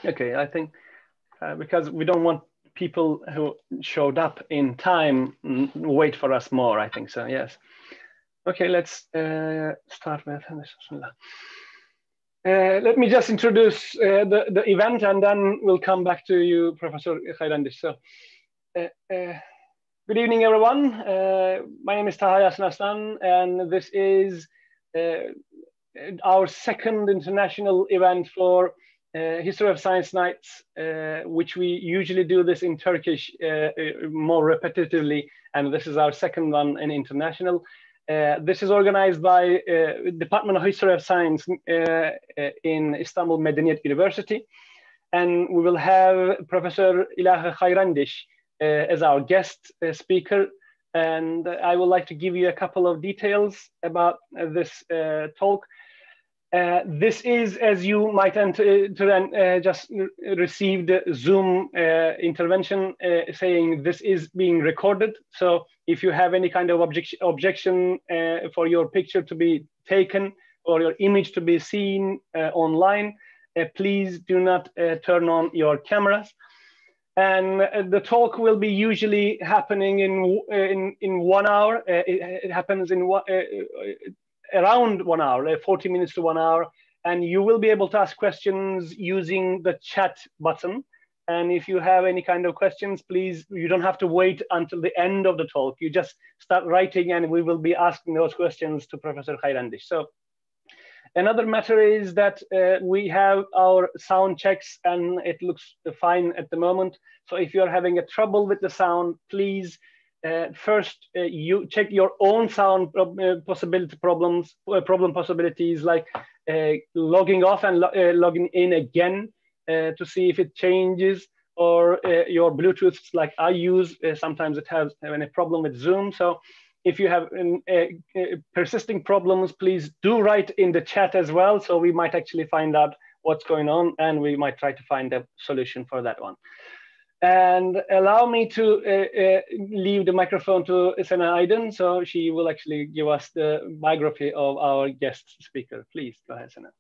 Okay, I think because we don't want people who showed up in time wait for us more, I think so, yes. Okay, let's start with let me just introduce the event, and then we'll come back to you, Professor Kheirandish. So, good evening, everyone. My name is Taha Yasin Aslan, and this is our second international event for History of Science Nights, which we usually do this in Turkish more repetitively, and this is our second one in international. This is organized by Department of History of Science in Istanbul Medeniyet University, and we will have Professor Elaleh Kheirandish as our guest speaker. And I would like to give you a couple of details about this talk. This is, as you might just received Zoom intervention saying this is being recorded. So if you have any kind of objection for your picture to be taken or your image to be seen online, please do not turn on your cameras. And the talk will be usually happening in 1 hour. It happens in around 1 hour, 40 minutes to 1 hour. And you will be able to ask questions using the chat button. And if you have any kind of questions, please, you don't have to wait until the end of the talk. You just start writing and we will be asking those questions to Professor Kheirandish. So another matter is that we have our sound checks and it looks fine at the moment. So if you're having a trouble with the sound, please first you check your own sound problem possibilities, like logging off and logging in again to see if it changes, or your Bluetooth, like I use, sometimes it has a problem with Zoom. So if you have persisting problems, please do write in the chat as well. So we might actually find out what's going on and we might try to find a solution for that one. And allow me to leave the microphone to Sena Aydin. So she will actually give us the biography of our guest speaker. Please go ahead, Sena.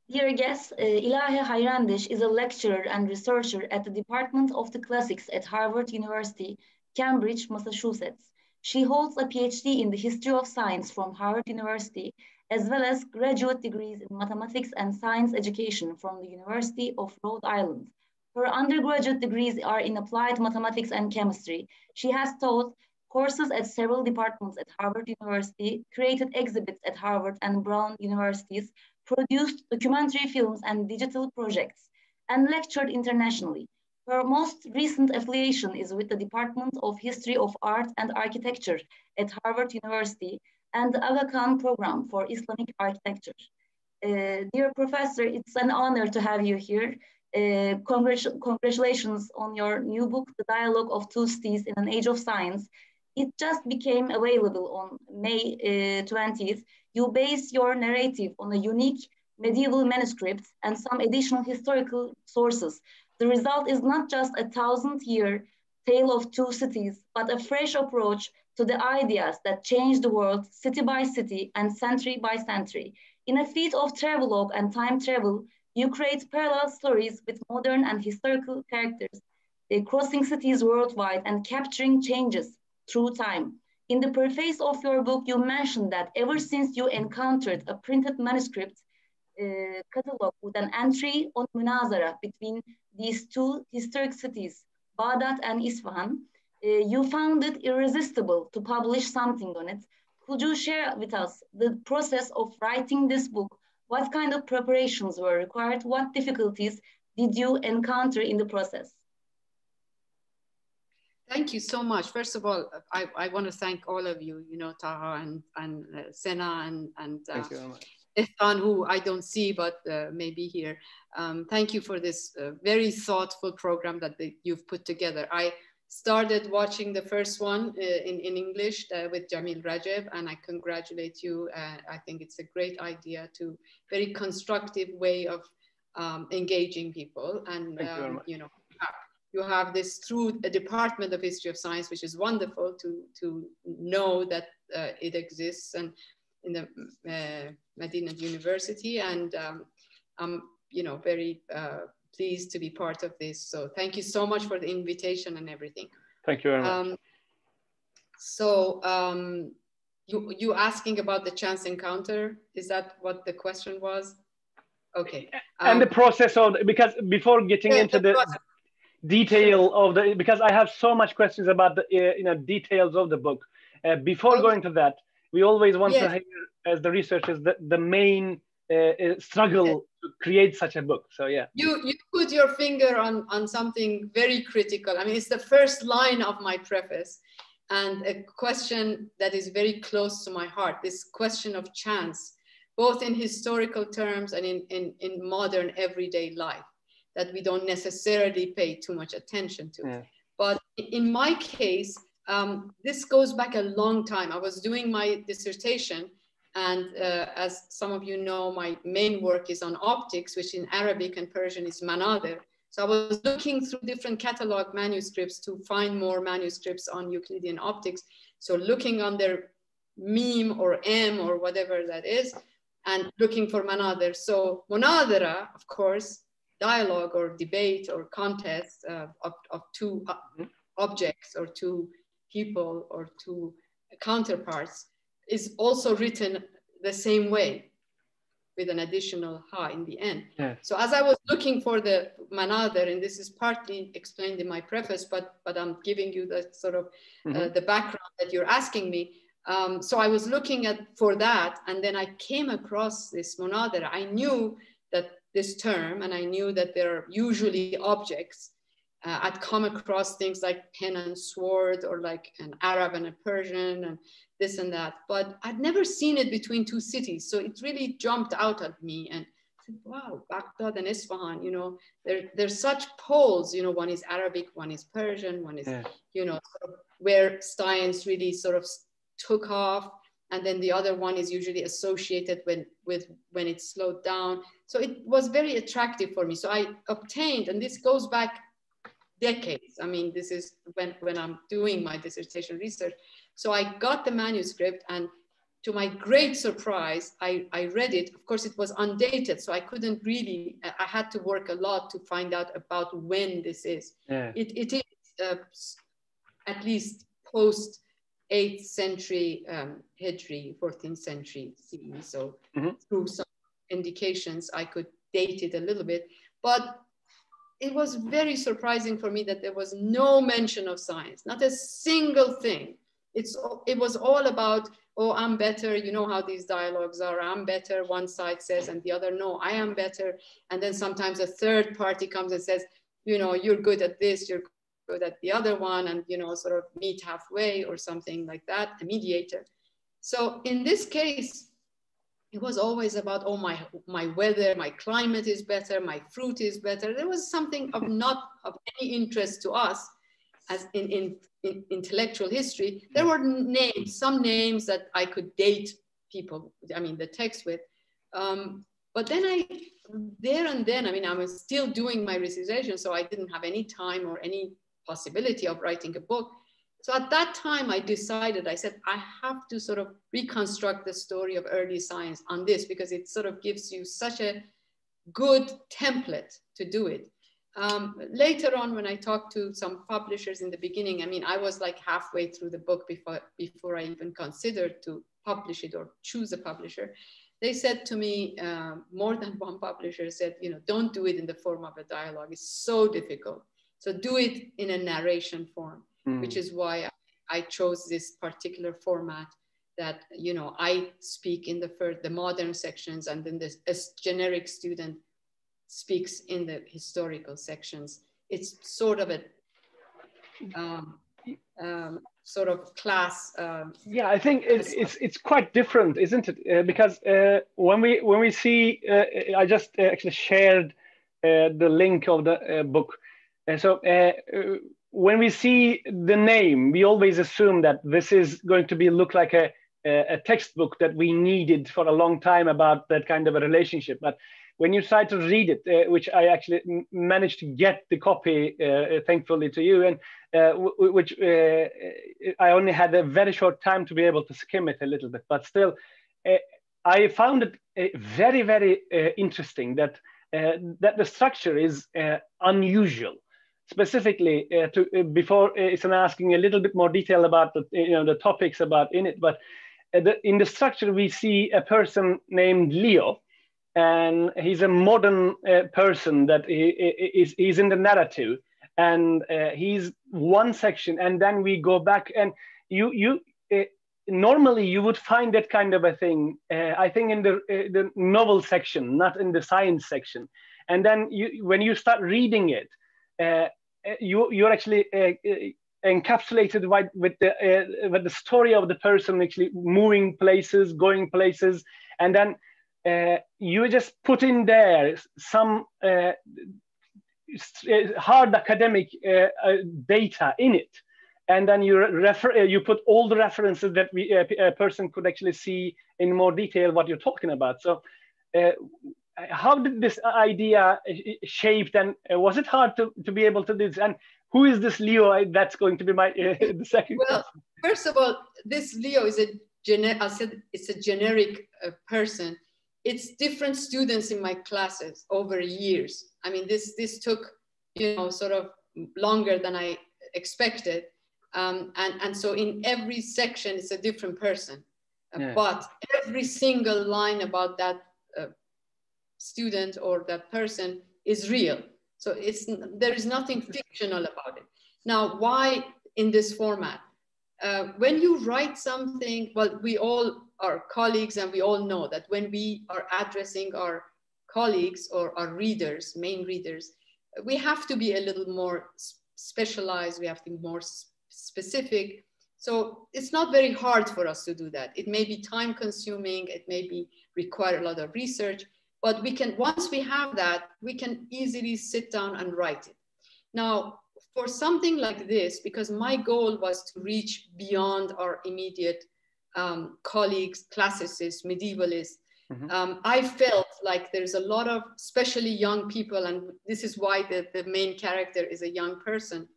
Dear guest, Elaleh Kheirandish is a lecturer and researcher at the Department of the Classics at Harvard University, Cambridge, Massachusetts. She holds a PhD in the history of science from Harvard University, as well as graduate degrees in mathematics and science education from the University of Rhode Island. Her undergraduate degrees are in applied mathematics and chemistry. She has taught courses at several departments at Harvard University, created exhibits at Harvard and Brown universities, produced documentary films and digital projects, and lectured internationally. Her most recent affiliation is with the Department of History of Art and Architecture at Harvard University and the Aga Khan Program for Islamic Architecture. Dear Professor, it's an honor to have you here. Congratulations on your new book, The Dialogue of Two Cities in an Age of Science. It just became available on May 20th. You base your narrative on a unique medieval manuscript and some additional historical sources. The result is not just a 1,000-year tale of two cities, but a fresh approach to the ideas that change the world city by city and century by century. In a feat of travelogue and time travel, you create parallel stories with modern and historical characters, crossing cities worldwide and capturing changes through time. In the preface of your book, you mentioned that ever since you encountered a printed manuscript catalog with an entry on Munazara between these two historic cities, Baghdad and Isfahan, you found it irresistible to publish something on it. Could you share with us the process of writing this book? What kind of preparations were required? What difficulties did you encounter in the process? Thank you so much. First of all, I want to thank all of you, Taha and Sena and Ihsan, who I don't see, but maybe here. Thank you for this very thoughtful program that you've put together. I started watching the first one in English with Jamil Rajab, and I congratulate you. I think it's a great idea, very constructive way of engaging people. And, you have this through a Department of History of Science, which is wonderful to know that it exists and in the Medina University. And I'm you know, very pleased to be part of this. So thank you so much for the invitation and everything. Thank you very much. You asking about the chance encounter, is that what the question was? Okay. And the process of, because before getting into the detail of the, because I have so much questions about the you know, details of the book. Before going to that, we always want to hear, as the researchers, the main struggle to create such a book. So yeah. You put your finger on something very critical. I mean, it's the first line of my preface, and a question that is very close to my heart, this question of chance, both in historical terms and in modern everyday life, that we don't necessarily pay too much attention to. Yeah. But in my case, this goes back a long time. I was doing my dissertation, and as some of you know, my main work is on optics, which in Arabic and Persian is manadir. So I was looking through different catalog manuscripts to find more manuscripts on Euclidean optics. So looking on their meme or M or whatever that is, and looking for manadir. So munadara, of course, dialogue or debate or contest of two objects or two people or two counterparts, is also written the same way, with an additional ha in the end. Yeah. So as I was looking for the manadir, and this is partly explained in my preface, but I'm giving you the sort of the background that you're asking me. So I was looking for that, and then I came across this manadir. I knew that this term, and I knew that there are usually objects. I'd come across things like pen and sword, or like an Arab and a Persian, and this and that, but I'd never seen it between two cities. So it really jumped out at me, and I said, wow, Baghdad and Isfahan, you know, there's such poles, you know, one is Arabic, one is Persian, one is, you know, sort of where science really sort of took off. And then the other one is usually associated with when it slowed down. So it was very attractive for me. So I obtained, and this goes back decades. I mean, this is when I'm doing my dissertation research. So I got the manuscript, and to my great surprise, I read it. Of course, it was undated, so I couldn't really, I had to work a lot to find out about when this is. Yeah. It is at least post 8th century Hijri, 14th century CE. So through some indications, I could date it a little bit. But it was very surprising for me that there was no mention of science, not a single thing. It was all about, oh, I'm better. You know how these dialogues are. I'm better, one side says, and the other, no, I am better. And then sometimes a third party comes and says, you know, you're good at this, you're good at the other one, and, you know, sort of meet halfway or something like that, a mediator. So in this case, it was always about, oh, my weather, my climate is better, my fruit is better. There was something of not of any interest to us as in intellectual history. There were names, some names that I could date people, I mean, the text with. But then I mean, I was still doing my research, so I didn't have any time or any possibility of writing a book. So at that time, I decided, I said, I have to sort of reconstruct the story of early science on this, because it sort of gives you such a good template to do it. Later on, when I talked to some publishers in the beginning, I mean, I was like halfway through the book before I even considered to publish it or choose a publisher. They said to me, more than one publisher said, you know, don't do it in the form of a dialogue. It's so difficult. So do it in a narration form, which is why I chose this particular format, that, you know, I speak in the modern sections, and then a generic student speaks in the historical sections. It's sort of a sort of class. Yeah, I think it's quite different, isn't it? Because when we see, I just actually shared the link of the book. So when we see the name, we always assume that this is going to look like a textbook that we needed for a long time about that kind of a relationship. But when you try to read it, which I actually managed to get the copy, thankfully to you, and which I only had a very short time to be able to skim it a little bit, but still, I found it very, very interesting that that the structure is unusual. Specifically, before it's asking a little bit more detail about the topics about in it, but in the structure we see a person named Leo, and he's a modern person that he's in the narrative, and he's one section, and then we go back, and normally you would find that kind of a thing, I think, in the novel section, not in the science section. And then when you start reading it, you're actually encapsulated with the story of the person actually moving places, going places, and then you just put in there some hard academic data in it, and then you put all the references that a person could actually see in more detail what you're talking about. So how did this idea shaped, and was it hard to be able to do this? And who is this Leo? That's going to be my the second question. First of all, this Leo is I said it's a generic person. It's different students in my classes over years. I mean, this took, sort of longer than I expected. And so in every section, it's a different person. Yeah. But every single line about that student or that person is real. So there is nothing fictional about it. Now, why in this format? When you write something, well, we all are colleagues, and we all know that when we are addressing our colleagues or our readers, main readers, we have to be a little more specialized, we have to be more specific. So it's not very hard for us to do that. It may be time consuming, it may be require a lot of research, but we can, once we have that, we can easily sit down and write it. Now, for something like this, because my goal was to reach beyond our immediate colleagues, classicists, medievalists, I felt like there's a lot of, especially young people, and this is why the main character is a young person.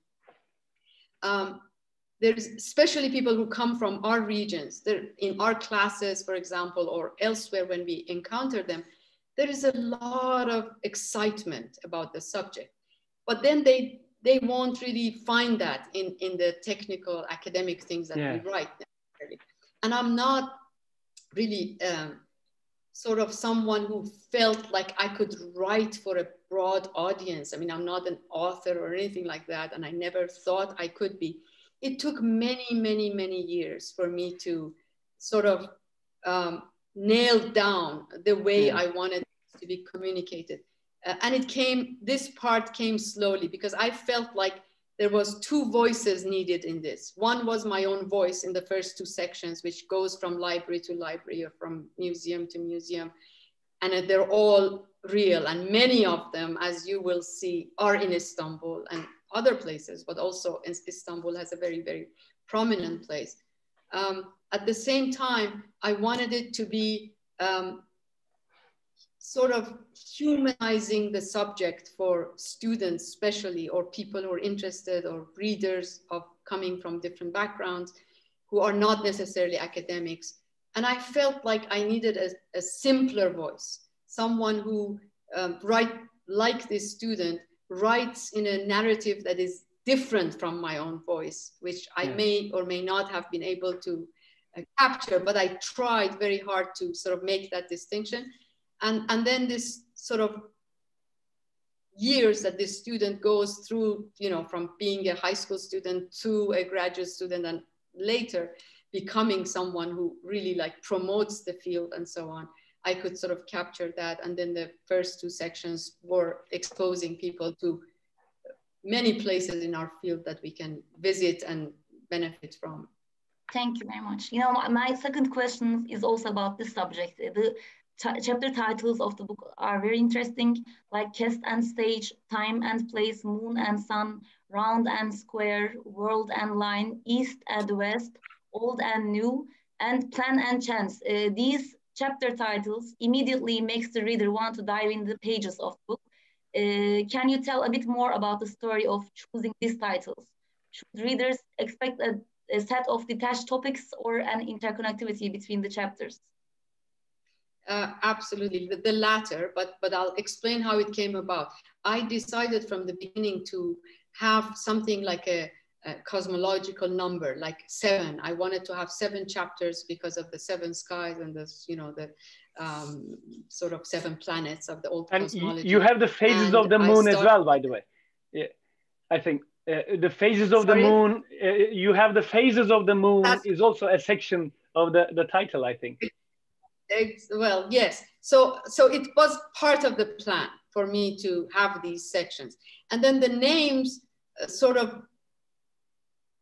There's especially people who come from our regions. They're in our classes, for example, or elsewhere when we encounter them, there is a lot of excitement about the subject. But then they won't really find that in the technical academic things that we write necessarily. And I'm not really sort of someone who felt like I could write for a broad audience. I mean, I'm not an author or anything like that, and I never thought I could be. It took many, many, many years for me to sort of nail down the way I wanted it to be communicated. And this part came slowly, because I felt like there was two voices needed in this. One was my own voice in the first two sections, which goes from library to library or from museum to museum. And they're all real. And many of them, as you will see, are in Istanbul and other places, but also Istanbul has a very, very prominent place. At the same time, I wanted it to be sort of humanizing the subject for students, especially, or people who are interested, or readers of coming from different backgrounds who are not necessarily academics. And I felt like I needed a simpler voice, someone who, like this student, writes in a narrative that is different from my own voice, which I may or may not have been able to capture, but I tried very hard to sort of make that distinction. And then this sort of years that this student goes through, from being a high school student to a graduate student, and later becoming someone who really like promotes the field and so on. I could sort of capture that. And then the first two sections were exposing people to many places in our field that we can visit and benefit from. Thank you very much. My second question is also about this subject. The chapter titles of the book are very interesting, like Cast and Stage, Time and Place, Moon and Sun, Round and Square, World and Line, East and West, Old and New, and Plan and Chance. These chapter titles immediately makes the reader want to dive in the pages of the book. Can you tell a bit more about the story of choosing these titles? Should readers expect a set of detached topics or an interconnectivity between the chapters? Absolutely, the latter, but I'll explain how it came about. I decided from the beginning to have something like a cosmological number, like 7. I wanted to have 7 chapters because of the 7 skies and the, you know, the sort of 7 planets of the old cosmology. And you have the phases of the moon as well, by the way. Yeah, I think the phases of the moon, you have the phases of the moon is also a section of the title, I think. Well, yes. So it was part of the plan for me to have these sections. And then the names sort of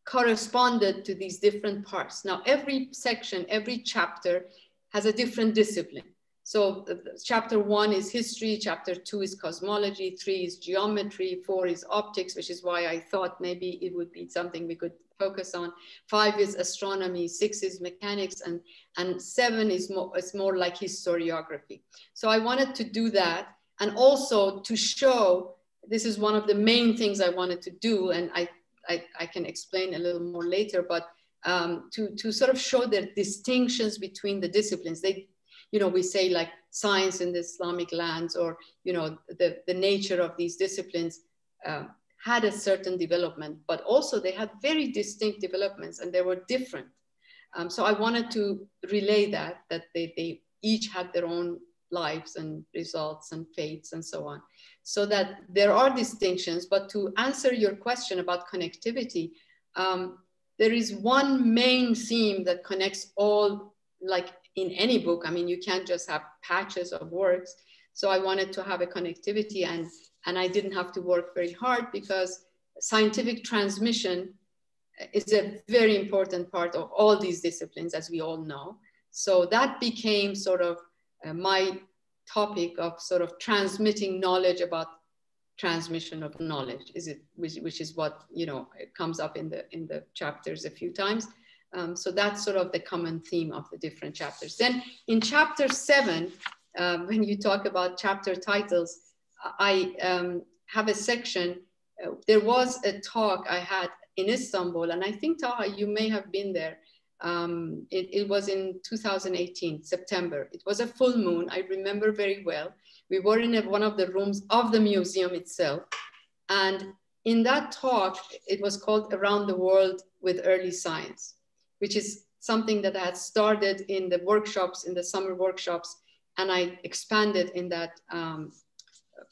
corresponded to these different parts. Now, every section, every chapter has a different discipline. So chapter 1 is history, chapter 2 is cosmology, 3 is geometry, 4 is optics, which is why I thought maybe it would be something we could focus on. 5 is astronomy, 6 is mechanics, and 7 is more like historiography. So I wanted to do that, and also to show, this is one of the main things I wanted to do, and I can explain a little more later, but to sort of show the distinctions between the disciplines. They, you know, we say like science in the Islamic lands, or, you know, the nature of these disciplines had a certain development, but also they had very distinct developments and they were different. So I wanted to relay that they each had their own lives and results and fates and so on. So that there are distinctions, but to answer your question about connectivity, there is one main theme that connects all, like in any book. I mean, you can't just have patches of works. So I wanted to have a connectivity, and I didn't have to work very hard, because scientific transmission is a very important part of all these disciplines, as we all know. So that became sort of my topic of sort of transmitting knowledge about transmission of knowledge, which is what, you know, it comes up in the chapters a few times. So that's sort of the common theme of the different chapters. Then in chapter 7, when you talk about chapter titles, I have a section. There was a talk I had in Istanbul, and I think, Taha, you may have been there. It was in 2018, September. It was a full moon. I remember very well. We were in one of the rooms of the museum itself. And in that talk, it was called Around the World with Early Science, which is something that I had started in the workshops, in the summer workshops, and I expanded in that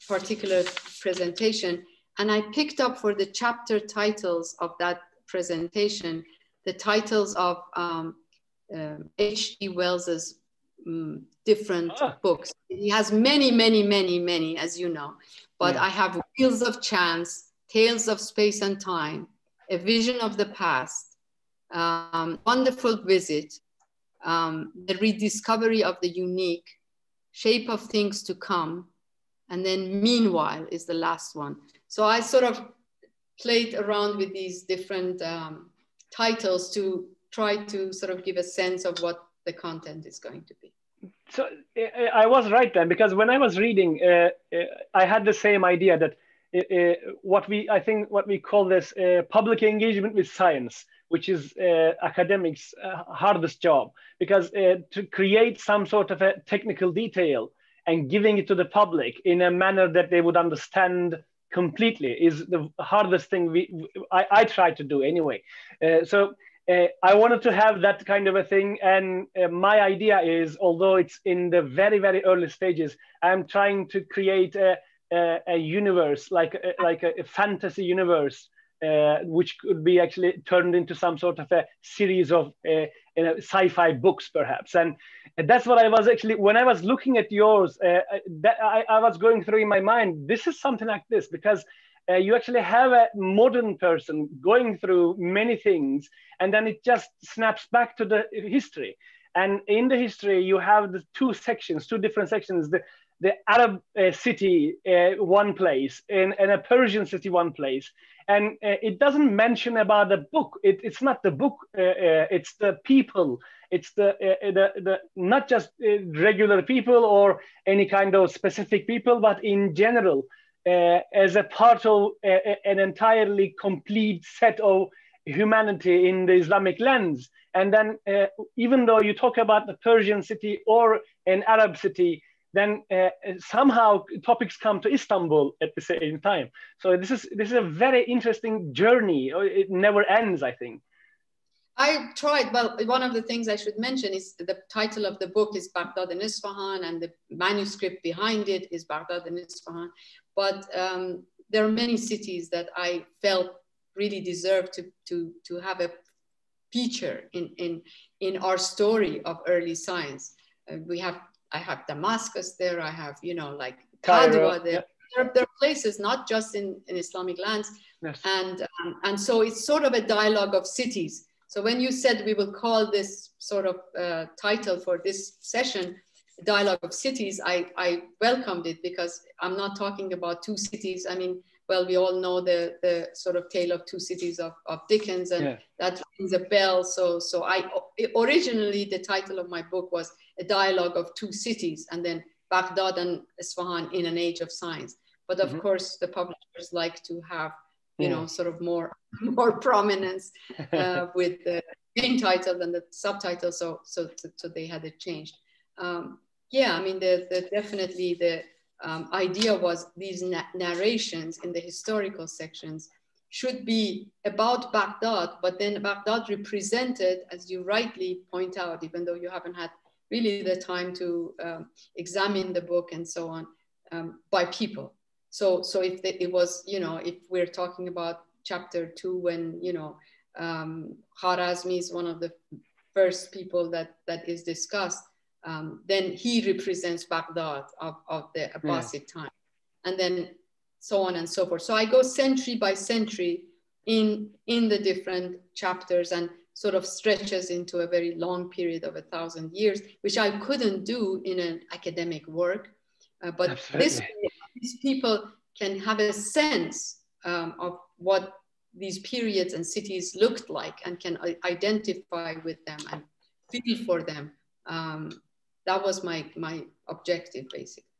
particular presentation. And I picked up for the chapter titles of that presentation, the titles of H.G. Wells's different books. He has many, many, many, many, as you know. But I have Wheels of Chance, Tales of Space and Time, A Vision of the Past, Wonderful Visit, The Rediscovery of the Unique, Shape of Things to Come, and then Meanwhile is the last one. So I sort of played around with these different titles to try to sort of give a sense of what the content is going to be. So I was right then, because when I was reading, I had the same idea that what we call this public engagement with science, which is academics' hardest job, because to create some sort of a technical detail and giving it to the public in a manner that they would understand completely is the hardest thing I try to do anyway. So I wanted to have that kind of a thing, and my idea is, although it's in the very, very early stages, I'm trying to create a universe, like a fantasy universe, which could be actually turned into some sort of a series of sci-fi books, perhaps. And that's what I was actually, when I was looking at yours, I was going through in my mind, this is something like this, because you actually have a modern person going through many things, and then it just snaps back to the history. And in the history, you have the two different sections, the Arab city, one place, and a Persian city, one place. And it doesn't mention about the book. It's not the book, it's the people. It's the not just regular people or any kind of specific people, but in general, as a part of an entirely complete set of humanity in the Islamic lens. And then even though you talk about the Persian city or an Arab city, then somehow topics come to Istanbul at the same time. So this is a very interesting journey. It never ends, I think. I tried. Well, one of the things I should mention is the title of the book is Baghdad and Isfahan, and the manuscript behind it is Baghdad and Isfahan. But there are many cities that I felt really deserve to have a feature in our story of early science. I have Damascus there. I have, you know, like Padua there. Yeah. There are places not just in Islamic lands, yes. And so it's sort of a dialogue of cities. So when you said we will call this sort of title for this session, Dialogue of Cities, I welcomed it, because I'm not talking about two cities. I mean, well, we all know the sort of tale of two cities of Dickens, and yeah. That rings a bell. So originally the title of my book was A Dialogue of Two Cities, and then Baghdad and Isfahan in an Age of Science. But of course, the publishers like to have, you know, sort of more prominence with the main title than the subtitle. So they had it changed. Yeah, I mean, definitely the idea was these narrations in the historical sections should be about Baghdad, but then Baghdad represented, as you rightly point out, even though you haven't had really the time to examine the book and so on, by people. So if it was, you know, if we're talking about chapter 2, when, you know, Kheirandish is one of the first people that is discussed, then he represents Baghdad of the Abbasid time, and then so on and so forth. So I go century by century in the different chapters, and sort of stretches into a very long period of 1,000 years, which I couldn't do in an academic work. But this way, these people can have a sense of what these periods and cities looked like, and can identify with them and feel for them. That was my objective, basically.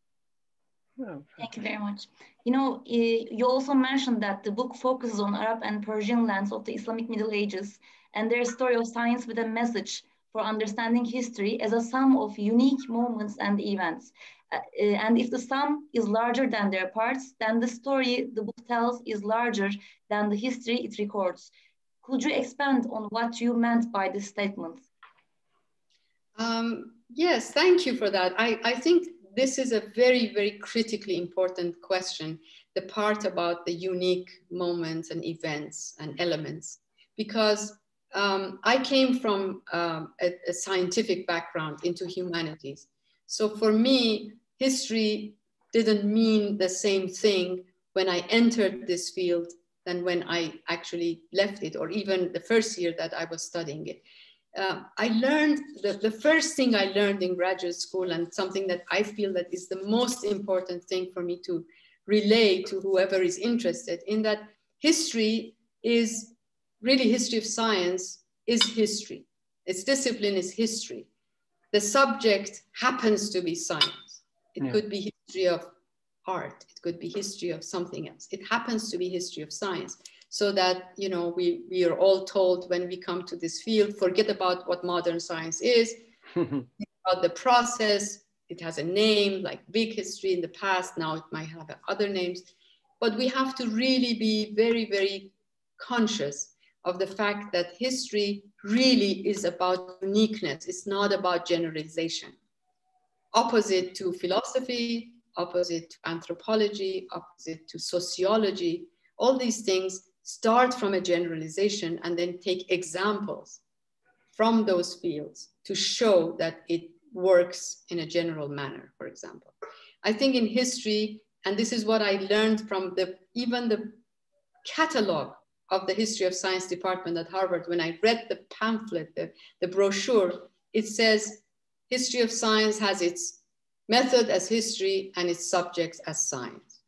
Thank you very much. You know, you also mentioned that the book focuses on Arab and Persian lands of the Islamic Middle Ages and their story of science, with a message for understanding history as a sum of unique moments and events. And if the sum is larger than their parts, then the story the book tells is larger than the history it records. Could you expand on what you meant by this statement? Yes, thank you for that. I think this is a very, very critically important question, the part about the unique moments and events and elements, because I came from a scientific background into humanities. So for me, history didn't mean the same thing when I entered this field than when I actually left it, or even the first year that I was studying it. I learned, the first thing I learned in graduate school, and something that I feel that is the most important thing for me to relay to whoever is interested, in that history is really, history of science is history. Its discipline is history. The subject happens to be science. It could be history of art. It could be history of something else. It happens to be history of science. So that, you know, we are all told when we come to this field, forget about what modern science is, about the process. It has a name, like big history in the past. Now it might have other names. But we have to really be very, very conscious of the fact that history really is about uniqueness. It's not about generalization. Opposite to philosophy, opposite to anthropology, opposite to sociology, all these things start from a generalization and then take examples from those fields to show that it works in a general manner, for example. I think in history, and this is what I learned from even the catalog of the History of Science department at Harvard, when I read the pamphlet, the brochure, it says, history of science has its method as history and its subjects as science.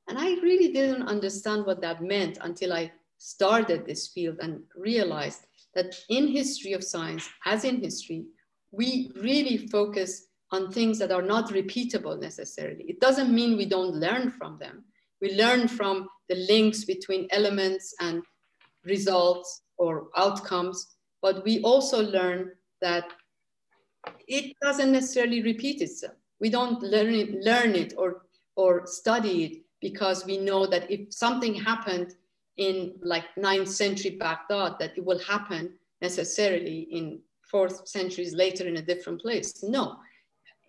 And I really didn't understand what that meant until I started this field and realized that in history of science, as in history, we really focus on things that are not repeatable necessarily. It doesn't mean we don't learn from them. We learn from the links between elements and results or outcomes, but we also learn that it doesn't necessarily repeat itself. We don't learn it or study it because we know that if something happened in like 9th century Baghdad, that it will happen necessarily in 4th centuries later in a different place. No,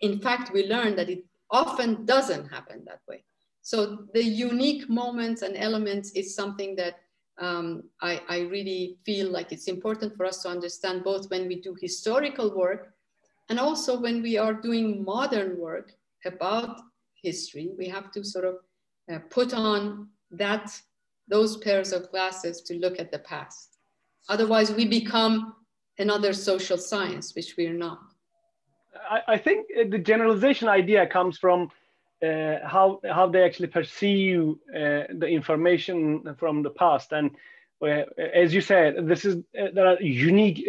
in fact, we learn that it often doesn't happen that way. So the unique moments and elements is something that I really feel like it's important for us to understand, both when we do historical work and also when we are doing modern work about history. We have to sort of put on those pairs of glasses to look at the past. Otherwise, we become another social science, which we are not. I think the generalization idea comes from how they actually perceive the information from the past. And as you said, there are unique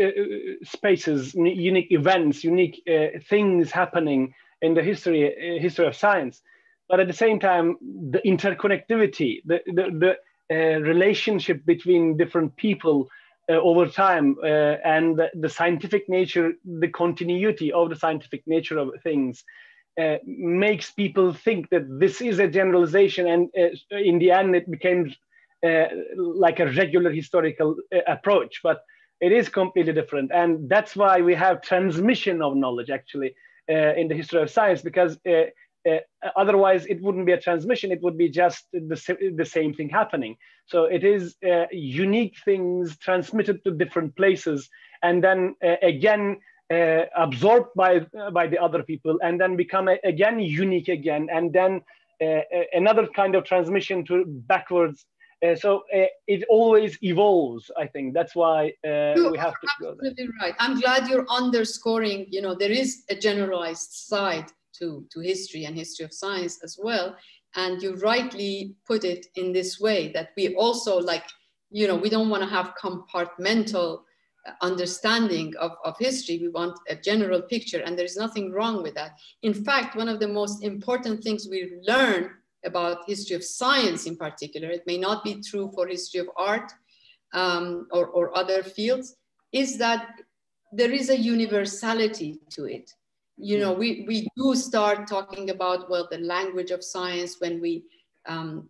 spaces, unique events, unique things happening in the history of science. But at the same time, the interconnectivity, the relationship between different people over time, and the scientific nature, the continuity of the scientific nature of things makes people think that this is a generalization, and in the end it becomes like a regular historical approach, but it is completely different. And that's why we have transmission of knowledge actually in the history of science, because otherwise it wouldn't be a transmission, it would be just the same thing happening. So it is unique things transmitted to different places, and then again absorbed by the other people, and then become again unique again, and then another kind of transmission to backwards. So it always evolves. I think that's why we have to go there. Absolutely right. I'm glad you're underscoring, you know, there is a generalized side to history and history of science as well. And you rightly put it in this way, that we also, like, you know, we don't want to have compartmental understanding of history. We want a general picture, and there's nothing wrong with that. In fact, one of the most important things we learn about history of science in particular, it may not be true for history of art or other fields, is that there is a universality to it. You know, we do start talking about, well, the language of science when we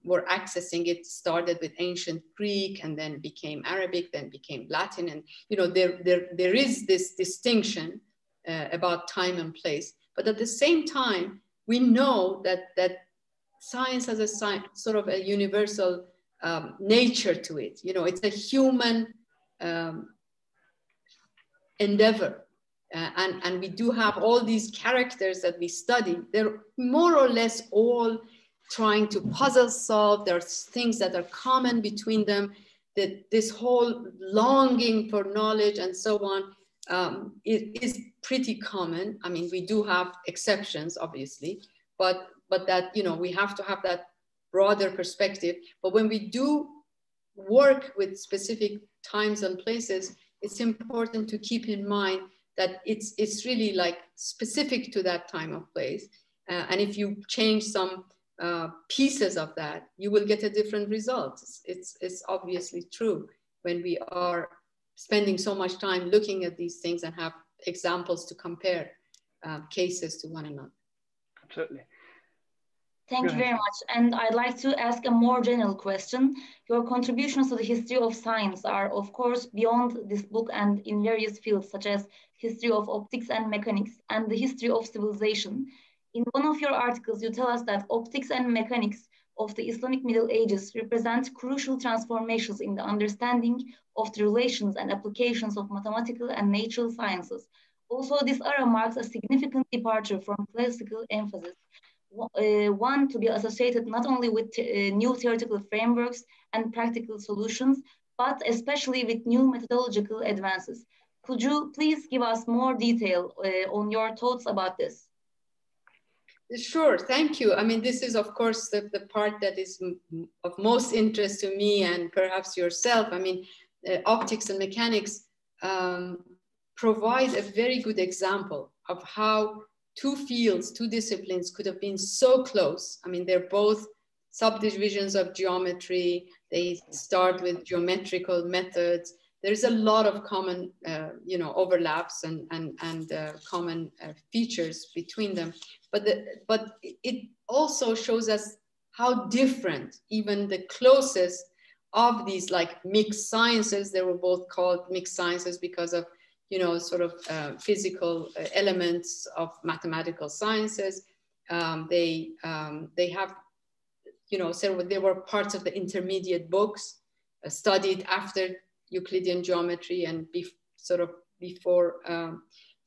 were accessing it, started with ancient Greek and then became Arabic, then became Latin. And, you know, there is this distinction about time and place. But at the same time, we know that science has a sort of a universal nature to it. You know, it's a human endeavor. And we do have all these characters that we study. They're more or less all trying to puzzle solve. There's things that are common between them, that this whole longing for knowledge and so on is pretty common. I mean, we do have exceptions, obviously, but that, you know, we have to have that broader perspective. But when we do work with specific times and places, it's important to keep in mind that it's really like specific to that time or place. And if you change some pieces of that, you will get a different result. It's obviously true when we are spending so much time looking at these things and have examples to compare cases to one another. Absolutely. Thank you very much. And I'd like to ask a more general question. Your contributions to the history of science are, of course, beyond this book and in various fields, such as history of optics and mechanics and the history of civilization. In one of your articles, you tell us that optics and mechanics of the Islamic Middle Ages represent crucial transformations in the understanding of the relations and applications of mathematical and natural sciences. Also, this era marks a significant departure from classical emphasis, one to be associated not only with new theoretical frameworks and practical solutions, but especially with new methodological advances. Could you please give us more detail on your thoughts about this? Sure, thank you. I mean, this is, of course, the part that is of most interest to me and perhaps yourself. I mean, optics and mechanics provide a very good example of how two fields, two disciplines could have been so close. I mean, they're both subdivisions of geometry. They start with geometrical methods. there's a lot of common, you know, overlaps and common features between them. But it also shows us how different even the closest of these like mixed sciences, they were both called mixed sciences because of, you know, sort of physical elements of mathematical sciences. They have, you know, so they were parts of the intermediate books studied after Euclidean geometry and sort of before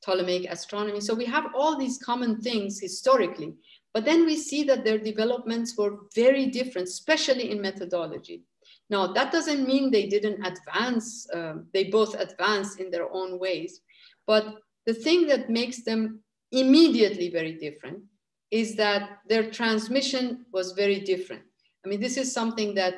Ptolemaic astronomy. So we have all these common things historically, but then we see that their developments were very different, especially in methodology. Now, that doesn't mean they didn't advance. They both advanced in their own ways. But the thing that makes them immediately very different is that their transmission was very different. I mean, this is something that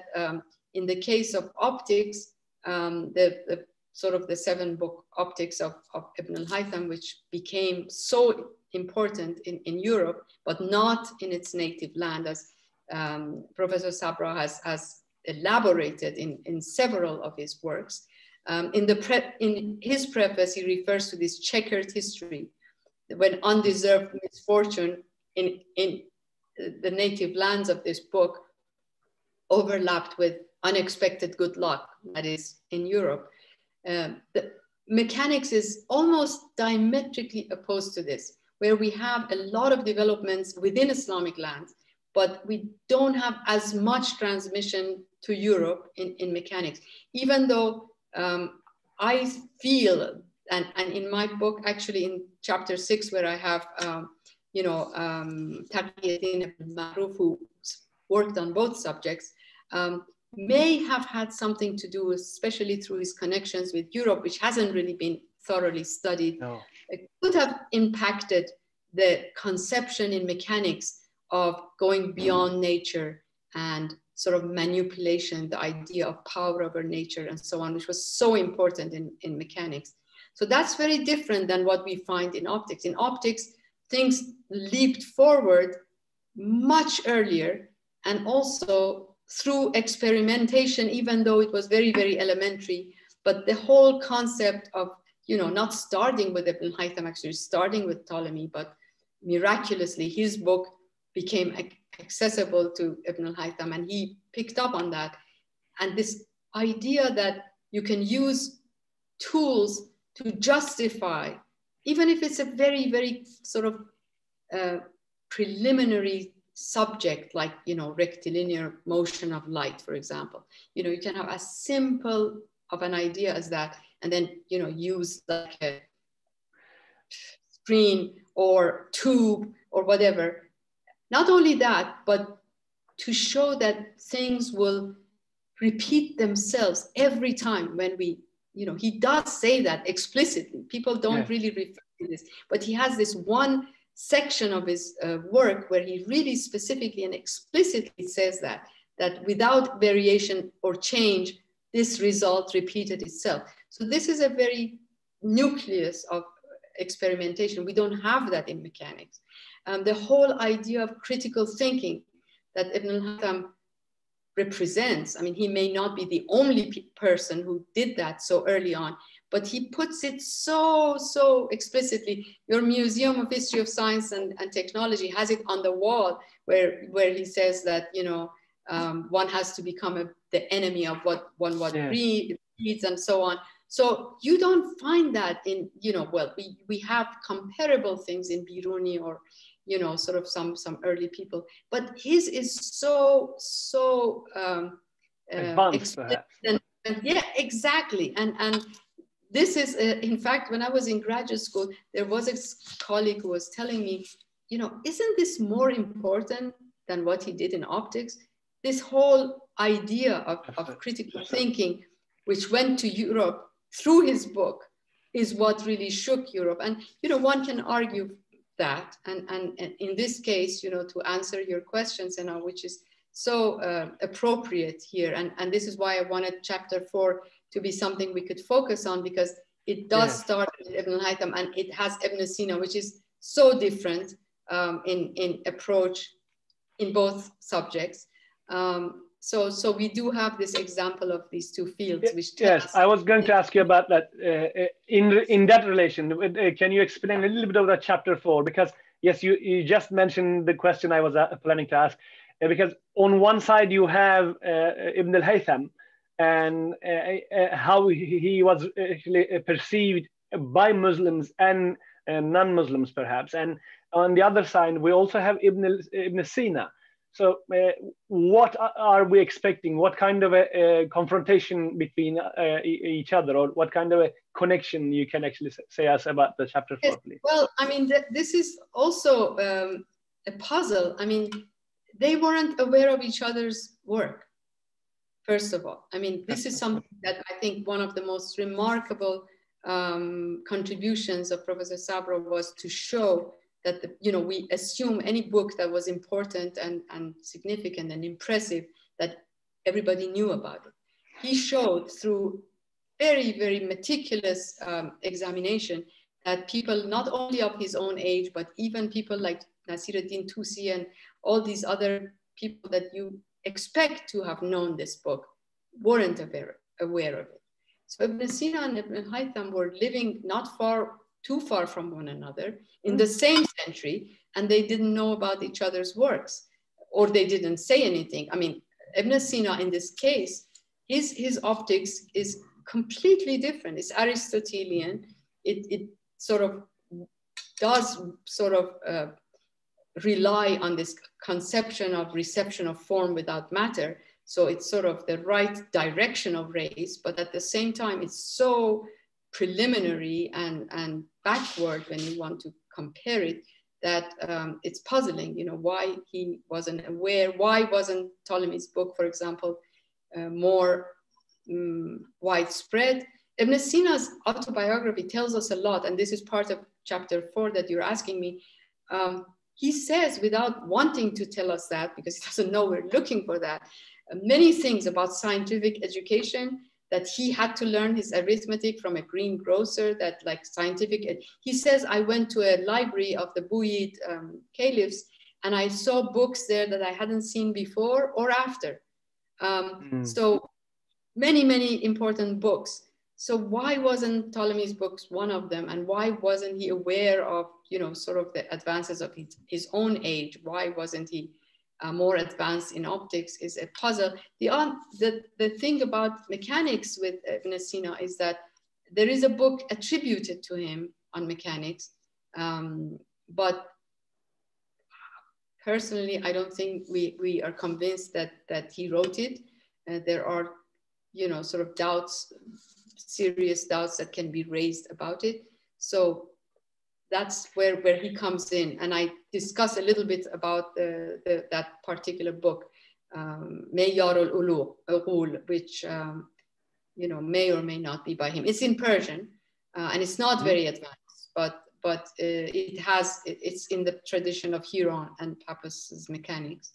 in the case of optics, the sort of the 7-book optics of Ibn al-Haytham, which became so important in Europe, but not in its native land, as Professor Sabra has elaborated in several of his works. In his preface, he refers to this checkered history, when undeserved misfortune in the native lands of this book overlapped with unexpected good luck, that is in Europe. The mechanics is almost diametrically opposed to this, where we have a lot of developments within Islamic lands, but we don't have as much transmission to Europe in mechanics, even though I feel, and in my book, actually in chapter 6, where I have, you know, Taqiyuddin Ibn Ma'ruf, who worked on both subjects, may have had something to do, especially through his connections with Europe, which hasn't really been thoroughly studied. No. It could have impacted the conception in mechanics of going beyond nature and sort of manipulation, the idea of power over nature and so on, which was so important in mechanics. So that's very different than what we find in optics. In optics, things leaped forward much earlier, and also through experimentation, even though it was very, very elementary. But the whole concept of, you know, not starting with Ibn Haytham, actually starting with Ptolemy, but miraculously his book became accessible to Ibn Haytham, and he picked up on that. And this idea that you can use tools to justify, even if it's a very, very sort of preliminary subject, like, you know, rectilinear motion of light, for example. You know, you can have as simple of an idea as that, and then, you know, use like a screen or tube or whatever. Not only that, but to show that things will repeat themselves every time when we, you know, he does say that explicitly. People don't really refer to this, but he has this one section of his work where he really specifically and explicitly says that without variation or change, this result repeated itself. So this is a very nucleus of experimentation. We don't have that in mechanics. The whole idea of critical thinking that Ibn al-Haytham represents, I mean, he may not be the only person who did that so early on, but he puts it so explicitly. Your Museum of History of Science and Technology has it on the wall where he says that, you know, one has to become the enemy of what one reads and so on. So you don't find that in, you know, well, we have comparable things in Biruni or, you know, sort of some early people, but his is so advanced, perhaps. And yeah, exactly. And this is, in fact, when I was in graduate school, there was a colleague who was telling me, you know, isn't this more important than what he did in optics? This whole idea of critical thinking, which went to Europe through his book, is what really shook Europe. And, you know, one can argue that. And in this case, you know, to answer your questions, you know, which is so appropriate here. And this is why I wanted chapter 4 to be something we could focus on, because it does start with Ibn al-Haytham and it has Ibn Sina, which is so different in approach in both subjects. So we do have this example of these two fields, which yes, I was going to ask you about that. In that relation, can you explain a little bit of that chapter 4? Because yes, you just mentioned the question I was planning to ask. Because on one side you have Ibn al-Haytham, and how he was actually perceived by Muslims and non-Muslims perhaps, and on the other side we also have Ibn Sina. So what are we expecting? What kind of a confrontation between each other, or what kind of a connection you can actually say us about the chapter 4, please? Well, I mean, this is also a puzzle. I mean, they weren't aware of each other's work, first of all. I mean, this is something that I think one of the most remarkable contributions of Professor Sabro was to show that, we assume any book that was important and significant and impressive, that everybody knew about it. He showed through very, very meticulous examination that people not only of his own age, but even people like Nasiruddin Tusi and all these other people that you expect to have known this book weren't aware of it. So Ibn Sina and Ibn Haytham were living not too far from one another in the same century, and they didn't know about each other's works, or they didn't say anything. I mean, Ibn Sina in this case, his optics is completely different. It's Aristotelian. It sort of does sort of rely on this conception of reception of form without matter. So it's sort of the right direction of rays, but at the same time, it's so preliminary and backward when you want to compare it, that it's puzzling, why he wasn't aware. Why wasn't Ptolemy's book, for example, more widespread? Ibn Sina's autobiography tells us a lot, and this is part of chapter 4 that you're asking me. He says, without wanting to tell us that, because he doesn't know we're looking for that, many things about scientific education, that he had to learn his arithmetic from a greengrocer, that like scientific, he says, I went to a library of the Buyid caliphs, and I saw books there that I hadn't seen before or after. So many, many important books. So why wasn't Ptolemy's books one of them? And why wasn't he aware of, sort of the advances of his own age? Why wasn't he more advanced in optics is a puzzle. The thing about mechanics with Ibn Sina is that there is a book attributed to him on mechanics, but personally, I don't think we are convinced that he wrote it. There are, sort of doubts, serious doubts that can be raised about it. So that's where he comes in. And I discuss a little bit about that particular book, Meyyarul Uqul, which, may or may not be by him. It's in Persian, and it's not very advanced, but it's in the tradition of Kheirandish and Pappus's mechanics.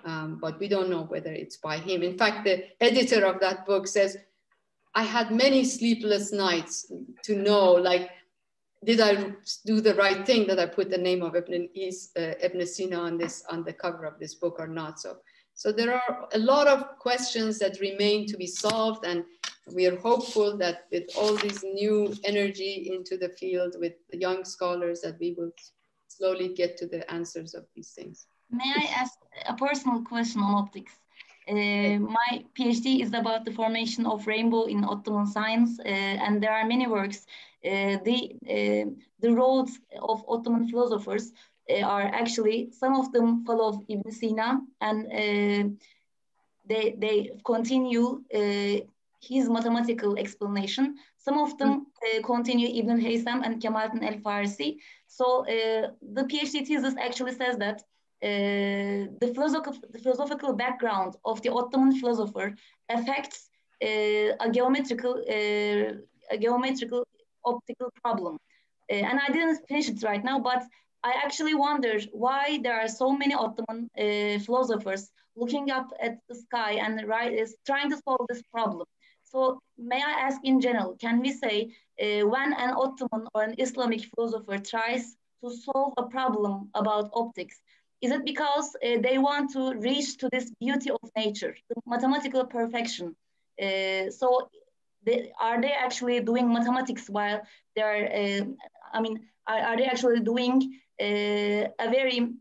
But we don't know whether it's by him. In fact, the editor of that book says, I had many sleepless nights to know, like, did I do the right thing that I put the name of Ibn Sina on the cover of this book or not? So there are a lot of questions that remain to be solved, and we are hopeful that with all this new energy into the field with the young scholars, that we will slowly get to the answers of these things. May I ask a personal question on optics? My PhD is about the formation of rainbow in Ottoman science, and there are many works. The roads of Ottoman philosophers are actually, some of them follow Ibn Sina, and they continue his mathematical explanation. Some of them continue Ibn Haytham and Kemalettin el-Farisi. So the PhD thesis actually says that the philosophical background of the Ottoman philosopher affects a geometrical optical problem. And I didn't finish it right now, but I actually wonder why there are so many Ottoman philosophers looking up at the sky and trying to solve this problem. So may I ask in general, can we say when an Ottoman or an Islamic philosopher tries to solve a problem about optics, Is it because they want to reach to this beauty of nature, the mathematical perfection? So are they actually doing mathematics while they're, are they actually doing a very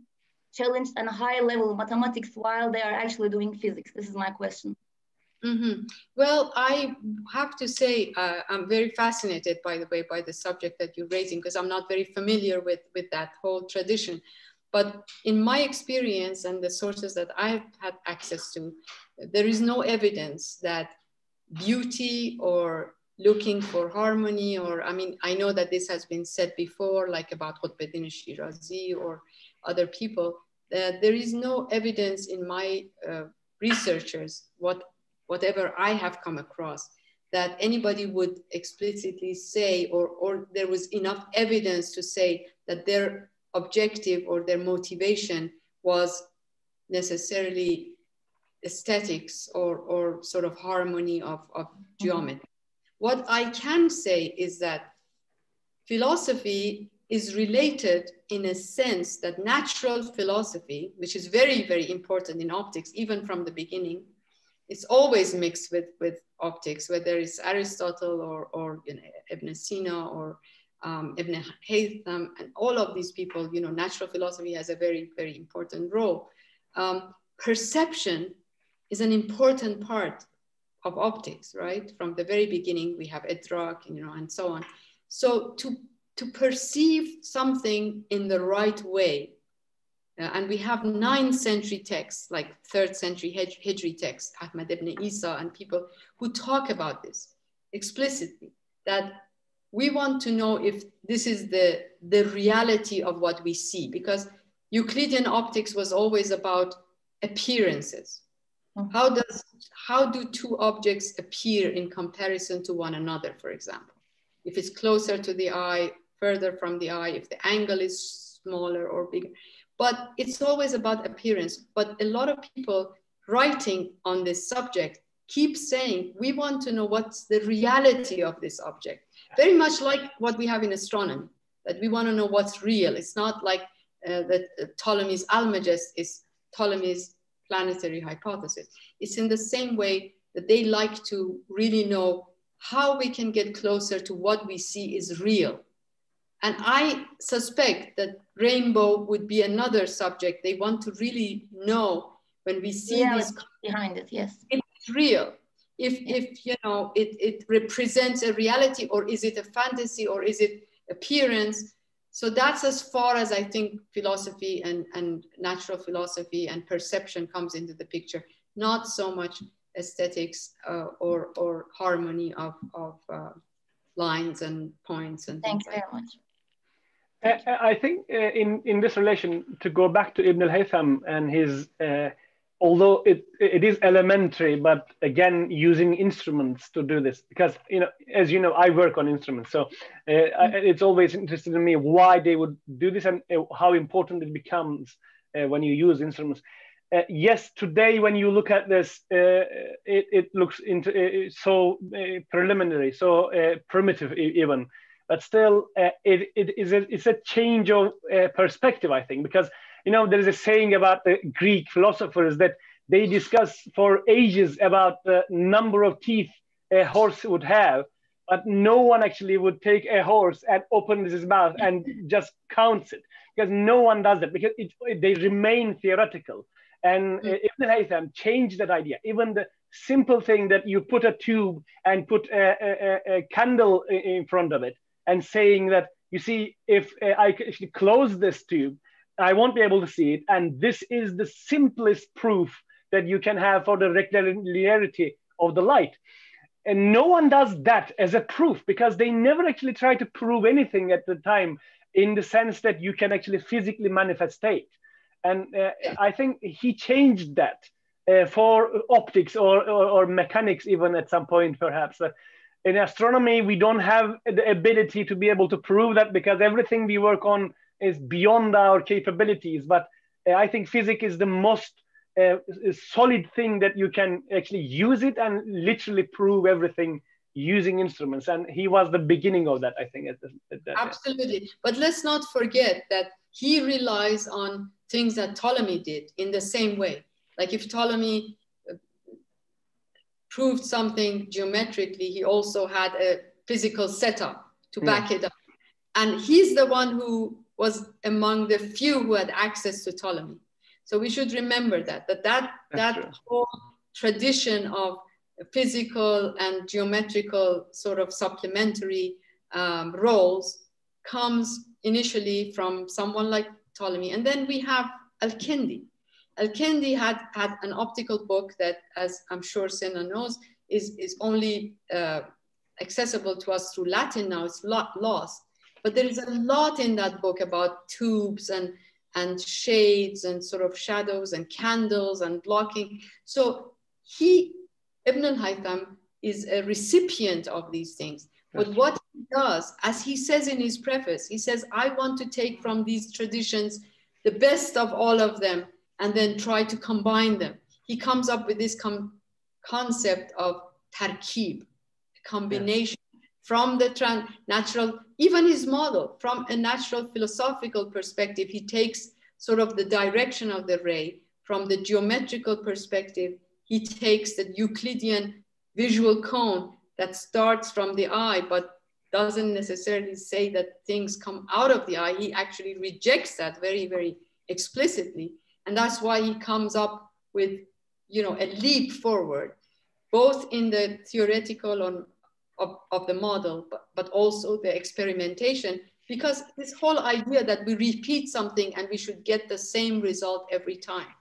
challenged and high level mathematics while they are actually doing physics? This is my question. Mm-hmm. Well, I have to say, I'm very fascinated, by the way, by the subject that you're raising, because I'm not very familiar with that whole tradition. But in my experience and the sources that I've had access to, there is no evidence that beauty or looking for harmony, or, I mean, I know that this has been said before, like about Qutbuddin Shirazi or other people, that there is no evidence in my researchers, whatever I have come across, that anybody would explicitly say, or there was enough evidence to say that their objective or their motivation was necessarily aesthetics or sort of harmony of geometry. What I can say is that philosophy is related in a sense that natural philosophy, which is very, very important in optics, even from the beginning, it's always mixed with optics, whether it's Aristotle or you know, Ibn Sina or Ibn Haytham, and all of these people, you know, natural philosophy has a very, very important role. Perception is an important part of optics, right? From the very beginning, we have idrak, you know, and so on. So to perceive something in the right way, and we have 9th century texts, like 3rd century Hijri texts, Ahmad ibn Isa and people who talk about this explicitly, that we want to know if this is the reality of what we see, because Euclidean optics was always about appearances. How do two objects appear in comparison to one another, for example? If it's closer to the eye, further from the eye, if the angle is smaller or bigger. But it's always about appearance. But a lot of people writing on this subject keep saying, we want to know what's the reality of this object. Very much like what we have in astronomy, that we want to know what's real. It's not like Ptolemy's Almagest is Ptolemy's planetary hypothesis. It's in the same way that they like to really know how we can get closer to what we see is real. And I suspect that rainbow would be another subject. They want to really know when we see these behind it, yes. It's real. If you know, it represents a reality, or is it a fantasy, or is it appearance? So that's as far as I think philosophy and natural philosophy and perception comes into the picture, not so much aesthetics or harmony of lines and points and things. Thank you very much. I think in this relation, to go back to Ibn al-Haytham and his, although it is elementary, but again, using instruments to do this, because, you know, as you know, I work on instruments. So it's always interesting to me why they would do this and how important it becomes when you use instruments. Yes, today, when you look at this, it looks into preliminary, so primitive even. But still, it's a change of perspective, I think, because, you know, there is a saying about the Greek philosophers that they discuss for ages about the number of teeth a horse would have, but no one actually would take a horse and open his mouth and just counts it, because no one does that, because they remain theoretical. And Ibn al-Haytham changed that idea. Even the simple thing that you put a tube and put a candle in front of it, and saying that, you see, if I actually close this tube, I won't be able to see it. And this is the simplest proof that you can have for the rectilinearity of the light. And no one does that as a proof, because they never actually try to prove anything at the time, in the sense that you can actually physically manifest it. And I think he changed that for optics or mechanics, even at some point, perhaps. In astronomy, we don't have the ability to be able to prove that, because everything we work on is beyond our capabilities. But I think physics is the most solid thing that you can actually use it and literally prove everything using instruments. And he was the beginning of that, I think. Absolutely. But let's not forget that he relies on things that Ptolemy did in the same way. Like if Ptolemy proved something geometrically, he also had a physical setup to back it up. And he's the one who was among the few who had access to Ptolemy. So we should remember that whole tradition of physical and geometrical sort of supplementary roles comes initially from someone like Ptolemy. And then we have Al-Kindi. Al-Kindi had an optical book that, as I'm sure Sena knows, is only accessible to us through Latin now. It's lost. But there is a lot in that book about tubes and shades and sort of shadows and candles and blocking. So Ibn al-Haytham is a recipient of these things. But what he does, as he says in his preface, he says, I want to take from these traditions the best of all of them and then try to combine them. He comes up with this concept of tarkib, combination from the natural, even his model, from a natural philosophical perspective, he takes sort of the direction of the ray. From the geometrical perspective, he takes the Euclidean visual cone that starts from the eye, but doesn't necessarily say that things come out of the eye. He actually rejects that very, very explicitly. And that's why he comes up with, a leap forward, both in the theoretical of the model, but also the experimentation, because this whole idea that we repeat something and we should get the same result every time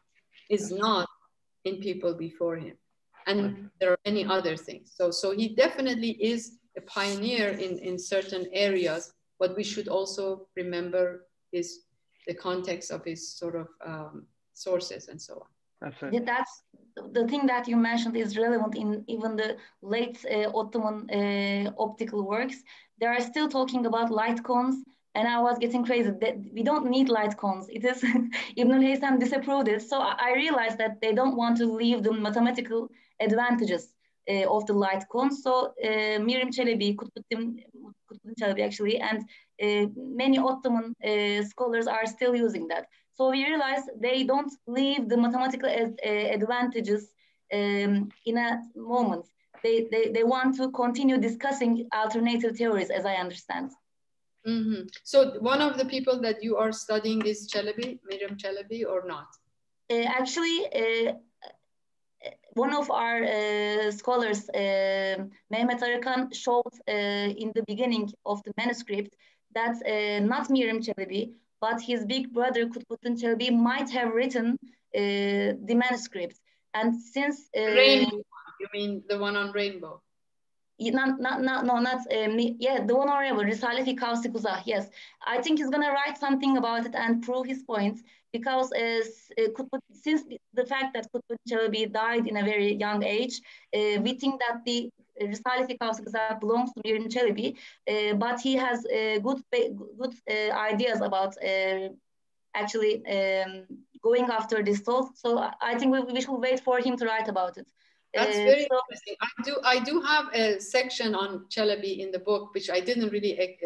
is not in people before him. And there are many other things. So he definitely is a pioneer in certain areas, but we should also remember the context of his sort of sources and so on. Absolutely. That's the thing that you mentioned is relevant in even the late Ottoman optical works. They are still talking about light cones, and I was getting crazy that we don't need light cones. It is Ibn al-Haytham disapproved it. So I realized that they don't want to leave the mathematical advantages of the light cones. So Miriam Çelebi, Kutbuddin Çelebi actually, and many Ottoman scholars are still using that. So we realize they don't leave the mathematical advantages in a moment. They want to continue discussing alternative theories, as I understand. Mm-hmm. So one of the people that you are studying is Çelebi, Miriam Çelebi, or not? Actually, one of our scholars, Mehmet Arıkan, showed in the beginning of the manuscript that not Miriam Çelebi, but his big brother Kutbuddin Çelebi might have written the manuscript. And since Rainbow, you mean the one on Rainbow? Not yeah, the one on Rainbow, Risale-i Kavs-ı Kuzah. Yes, I think he's gonna write something about it and prove his points, because since the fact that Kutbuddin Çelebi died in a very young age, we think that the Risale-i Kavs-ı Kuzah belongs to Miriam Çelebi, but he has good ideas about actually going after this thought. So I think we should wait for him to write about it. That's very interesting. I do have a section on Çelebi in the book, which I didn't really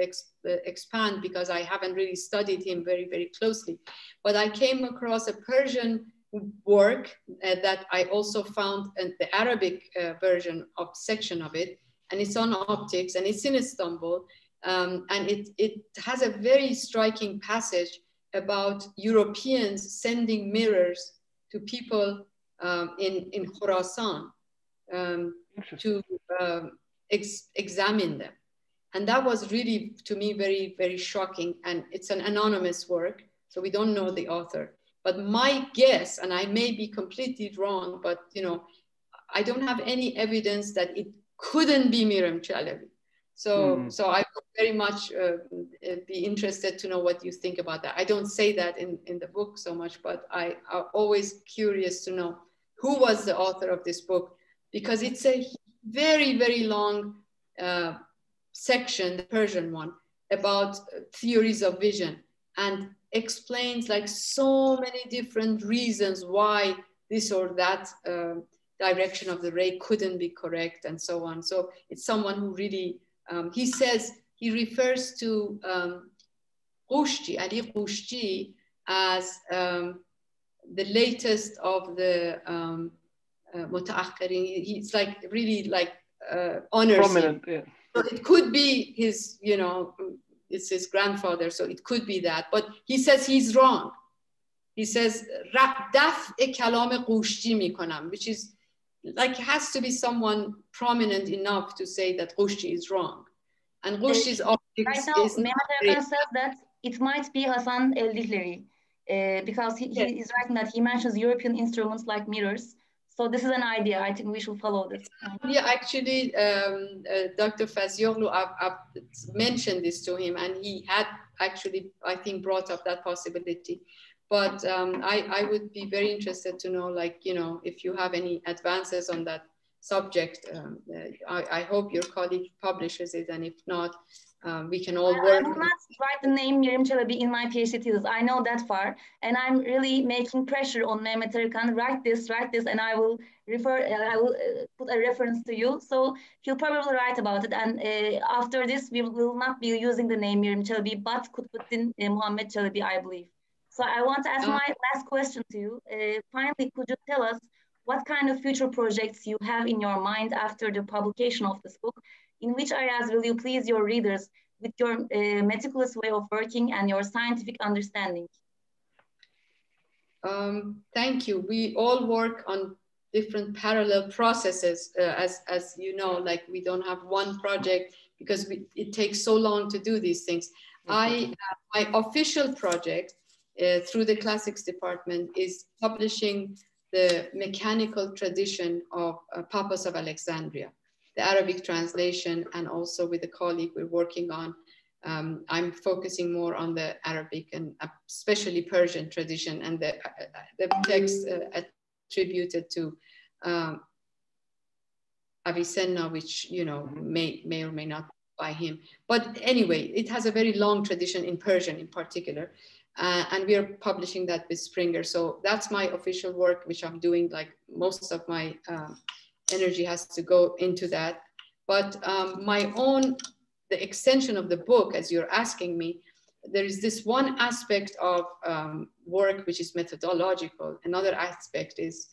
expand because I haven't really studied him very, very closely. But I came across a Persian work that I also found in the Arabic version of section of it, and it's on optics, and it's in Istanbul, and it has a very striking passage about Europeans sending mirrors to people in Khorasan to examine them. And that was really, to me, very, very shocking. And it's an anonymous work, so we don't know the author. But my guess, and I may be completely wrong, but I don't have any evidence that it couldn't be Miriam Çelebi. So I would very much be interested to know what you think about that. I don't say that in the book so much, but I'm always curious to know who was the author of this book, because it's a very, very long section, the Persian one, about theories of vision, and explains like so many different reasons why this or that direction of the ray couldn't be correct, and so on. So it's someone who really, he says, he refers to Qushti, Ali Qushti, as the latest of the mutaakhirin. He's like really like honors prominent, him. yeah. So it could be his, you know, it's his grandfather, so it could be that. But he says he's wrong. He says دفع کلام قوشتی میکنم, which is like has to be someone prominent enough to say that Qushti is wrong. And Qushti's right now, Mehmet Erkan says that it might be Hasan el-Dihleri because he is writing that he mentions European instruments like mirrors. So this is an idea. I think we should follow this. Yeah, actually, Dr. Fazioglu, I've mentioned this to him, and he had actually, I think, brought up that possibility. But I would be very interested to know, like, you know, if you have any advances on that subject. I hope your colleague publishes it, and if not, we can all work. I will not write the name Miriam Chalabi in my PhD thesis. I know that far, and I'm really making pressure on Mehmet Erkan. Write this, and I will put a reference to you. So he'll probably write about it. And after this, we will not be using the name Miriam Chalabi, but Kutbuddin Muhammad Chalabi, I believe. So I want to ask my last question to you. Finally, could you tell us what kind of future projects you have in your mind after the publication of this book? In which areas will you please your readers with your meticulous way of working and your scientific understanding? Thank you. We all work on different parallel processes, as you know, like we don't have one project because it takes so long to do these things. My official project through the classics department is publishing the mechanical tradition of Papas of Alexandria, the Arabic translation, and also with a colleague we're working on. I'm focusing more on the Arabic and especially Persian tradition, and the text attributed to Avicenna, which, you know, may or may not be by him. But anyway, it has a very long tradition in Persian in particular. And we are publishing that with Springer. So that's my official work, which I'm doing. Like most of my energy has to go into that. But the extension of the book, as you're asking me, there is this one aspect of work which is methodological. Another aspect is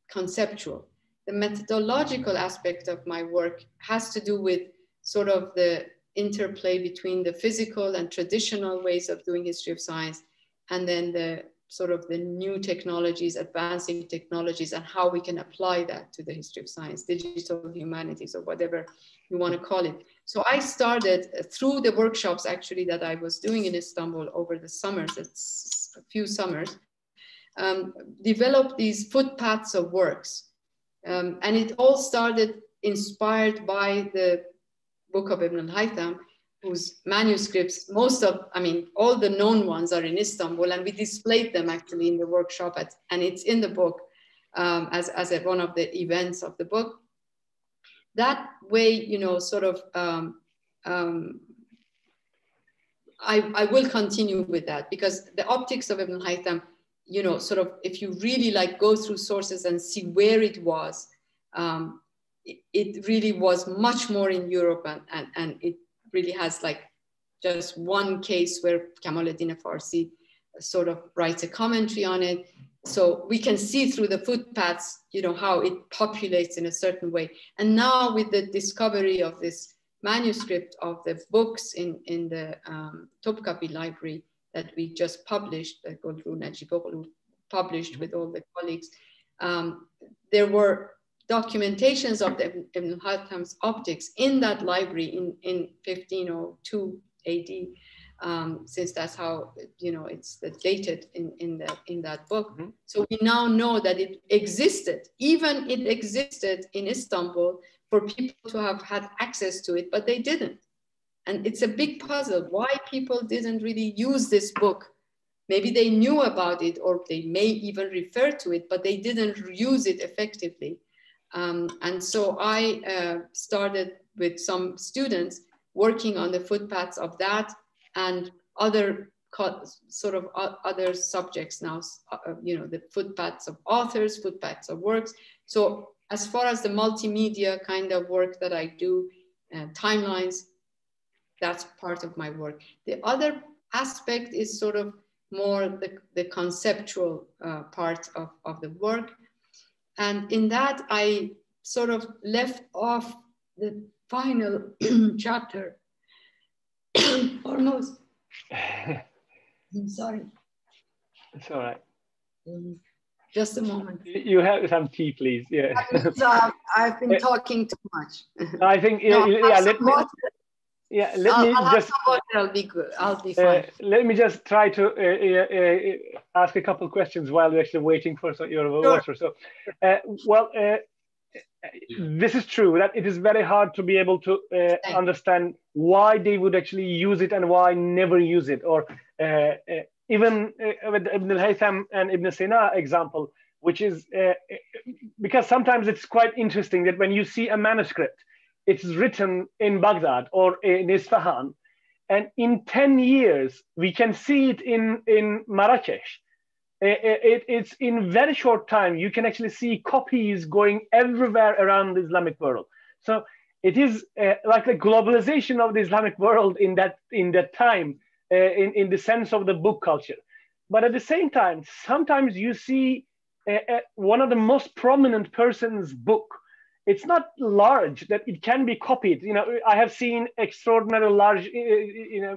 conceptual. The methodological aspect of my work has to do with sort of the interplay between the physical and traditional ways of doing history of science, and then the sort of the new technologies, advancing technologies, and how we can apply that to the history of science, digital humanities, or whatever you want to call it. So I started through the workshops actually that I was doing in Istanbul over the summers, it's a few summers, developed these footpaths of works. And it all started inspired by the book of Ibn al-Haytham, whose manuscripts, all the known ones are in Istanbul, and we displayed them actually in the workshop, and it's in the book as one of the events of the book. That way, you know, sort of, I will continue with that, because the optics of Ibn al-Haytham, you know, sort of, if you really like go through sources and see where it was, it really was much more in Europe, and it really has like just one case where Kamaluddin Farsi sort of writes a commentary on it. So we can see through the footpaths, you know, how it populates in a certain way. And now with the discovery of this manuscript of the books in the Topkapi library that we just published, that Golru Najiboglu published with all the colleagues, there were documentations of the Ibn al-Haytham's optics in that library in 1502 AD, since that's how, you know, it's dated in that book. Mm-hmm. So we now know that it existed, even it existed in Istanbul for people to have had access to it, but they didn't. And it's a big puzzle why people didn't really use this book. Maybe they knew about it, or they may even refer to it, but they didn't use it effectively. And so I started with some students working on the footpaths of that and other sort of other subjects now, you know, the footpaths of authors, footpaths of works. So as far as the multimedia kind of work that I do, timelines, that's part of my work. The other aspect is sort of more the conceptual part of the work. And in that, I sort of left off the final chapter, almost. I'm sorry. It's all right. Just a moment. You have some tea, please. Yeah. I've been talking too much. I think, no, yeah, let me just. I'll be good. I'll be fine. Let me just try to ask a couple of questions while we're actually waiting for your water. So, this is true that it is very hard to be able to understand why they would actually use it and why never use it, or even with Ibn al-Haytham and Ibn Sina example, which is because sometimes it's quite interesting that when you see a manuscript, it's written in Baghdad or in Isfahan, and in 10 years we can see it in Marrakesh. It's in very short time you can actually see copies going everywhere around the Islamic world. So it is like the globalization of the Islamic world in that time, in the sense of the book culture. But at the same time, sometimes you see one of the most prominent person's book. It's not large that it can be copied. You know, I have seen extraordinary large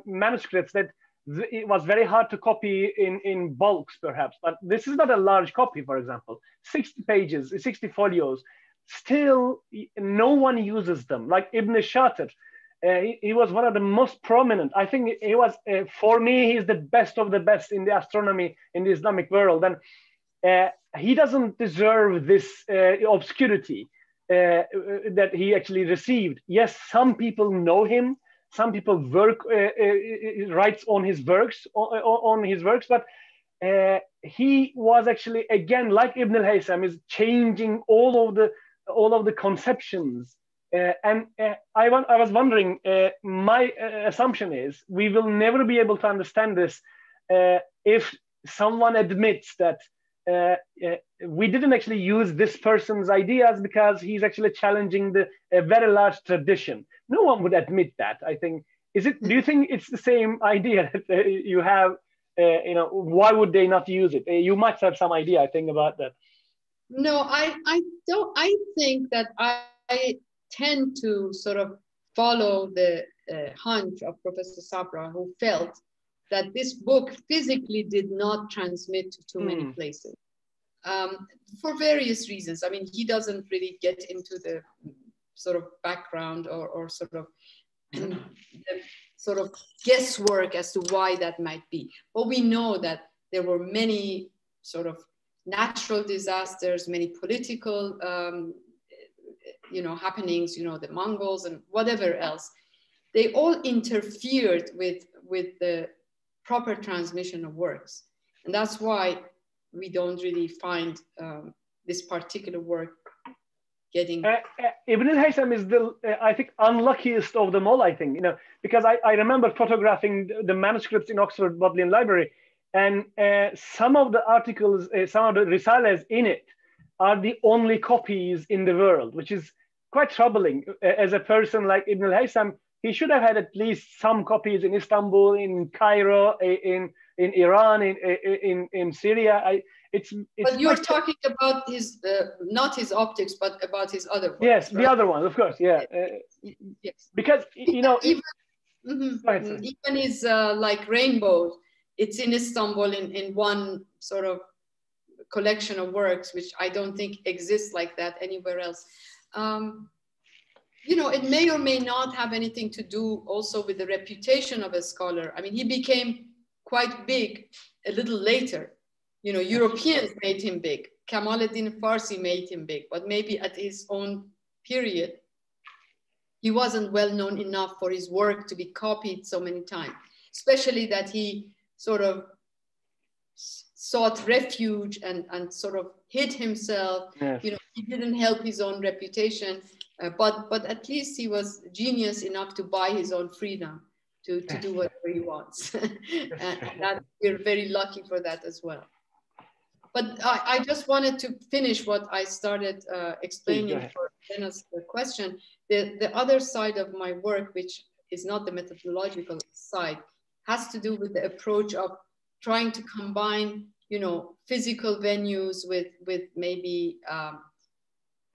manuscripts that it was very hard to copy in bulks, perhaps. But this is not a large copy, for example. 60 pages, 60 folios. Still, no one uses them. Like Ibn Shatir, he was one of the most prominent. I think he was, for me, he's the best of the best in the astronomy in the Islamic world. And he doesn't deserve this obscurity that he actually received. Yes, some people know him. Some people writes on his works, but he was actually, again, like Ibn al-Haytham, is changing all of the conceptions. And I was wondering, my assumption is we will never be able to understand this if someone admits that we didn't actually use this person's ideas because he's actually challenging a very large tradition. No one would admit that, I think. Do you think it's the same idea that you have, why would they not use it? You might have some idea, I think, about that. No, I don't. I think that I tend to sort of follow the hunch of Professor Sabra, who felt that this book physically did not transmit to too many places for various reasons. I mean, he doesn't really get into the sort of background or sort of the sort of guesswork as to why that might be. But we know that there were many sort of natural disasters, many political happenings, the Mongols and whatever else. They all interfered with the proper transmission of works. And that's why we don't really find this particular work getting... Ibn al-Haytham is the, I think, unluckiest of them all, I think, because I remember photographing the manuscripts in Oxford Bodleian Library, and some of the articles, some of the risalahs in it are the only copies in the world, which is quite troubling. As a person like Ibn al-Haytham, he should have had at least some copies in Istanbul, in Cairo, in Iran, in Syria. But you're talking about his, not his optics, but about his other works. Yes, right? The other one, of course, yeah. Yes. Because, even his like rainbows, it's in Istanbul in one sort of collection of works, which I don't think exists like that anywhere else. It may or may not have anything to do also with the reputation of a scholar. I mean, he became quite big a little later. Europeans made him big. Kamaluddin Farsi made him big, but maybe at his own period, he wasn't well known enough for his work to be copied so many times, especially that he sort of sought refuge and sort of hid himself. Yes. He didn't help his own reputation, but at least he was genius enough to buy his own freedom to do whatever he wants. And that, we're very lucky for that as well. But I just wanted to finish what I started explaining for Jenna's question. The other side of my work, which is not the methodological side, has to do with the approach of trying to combine, you know, physical venues with maybe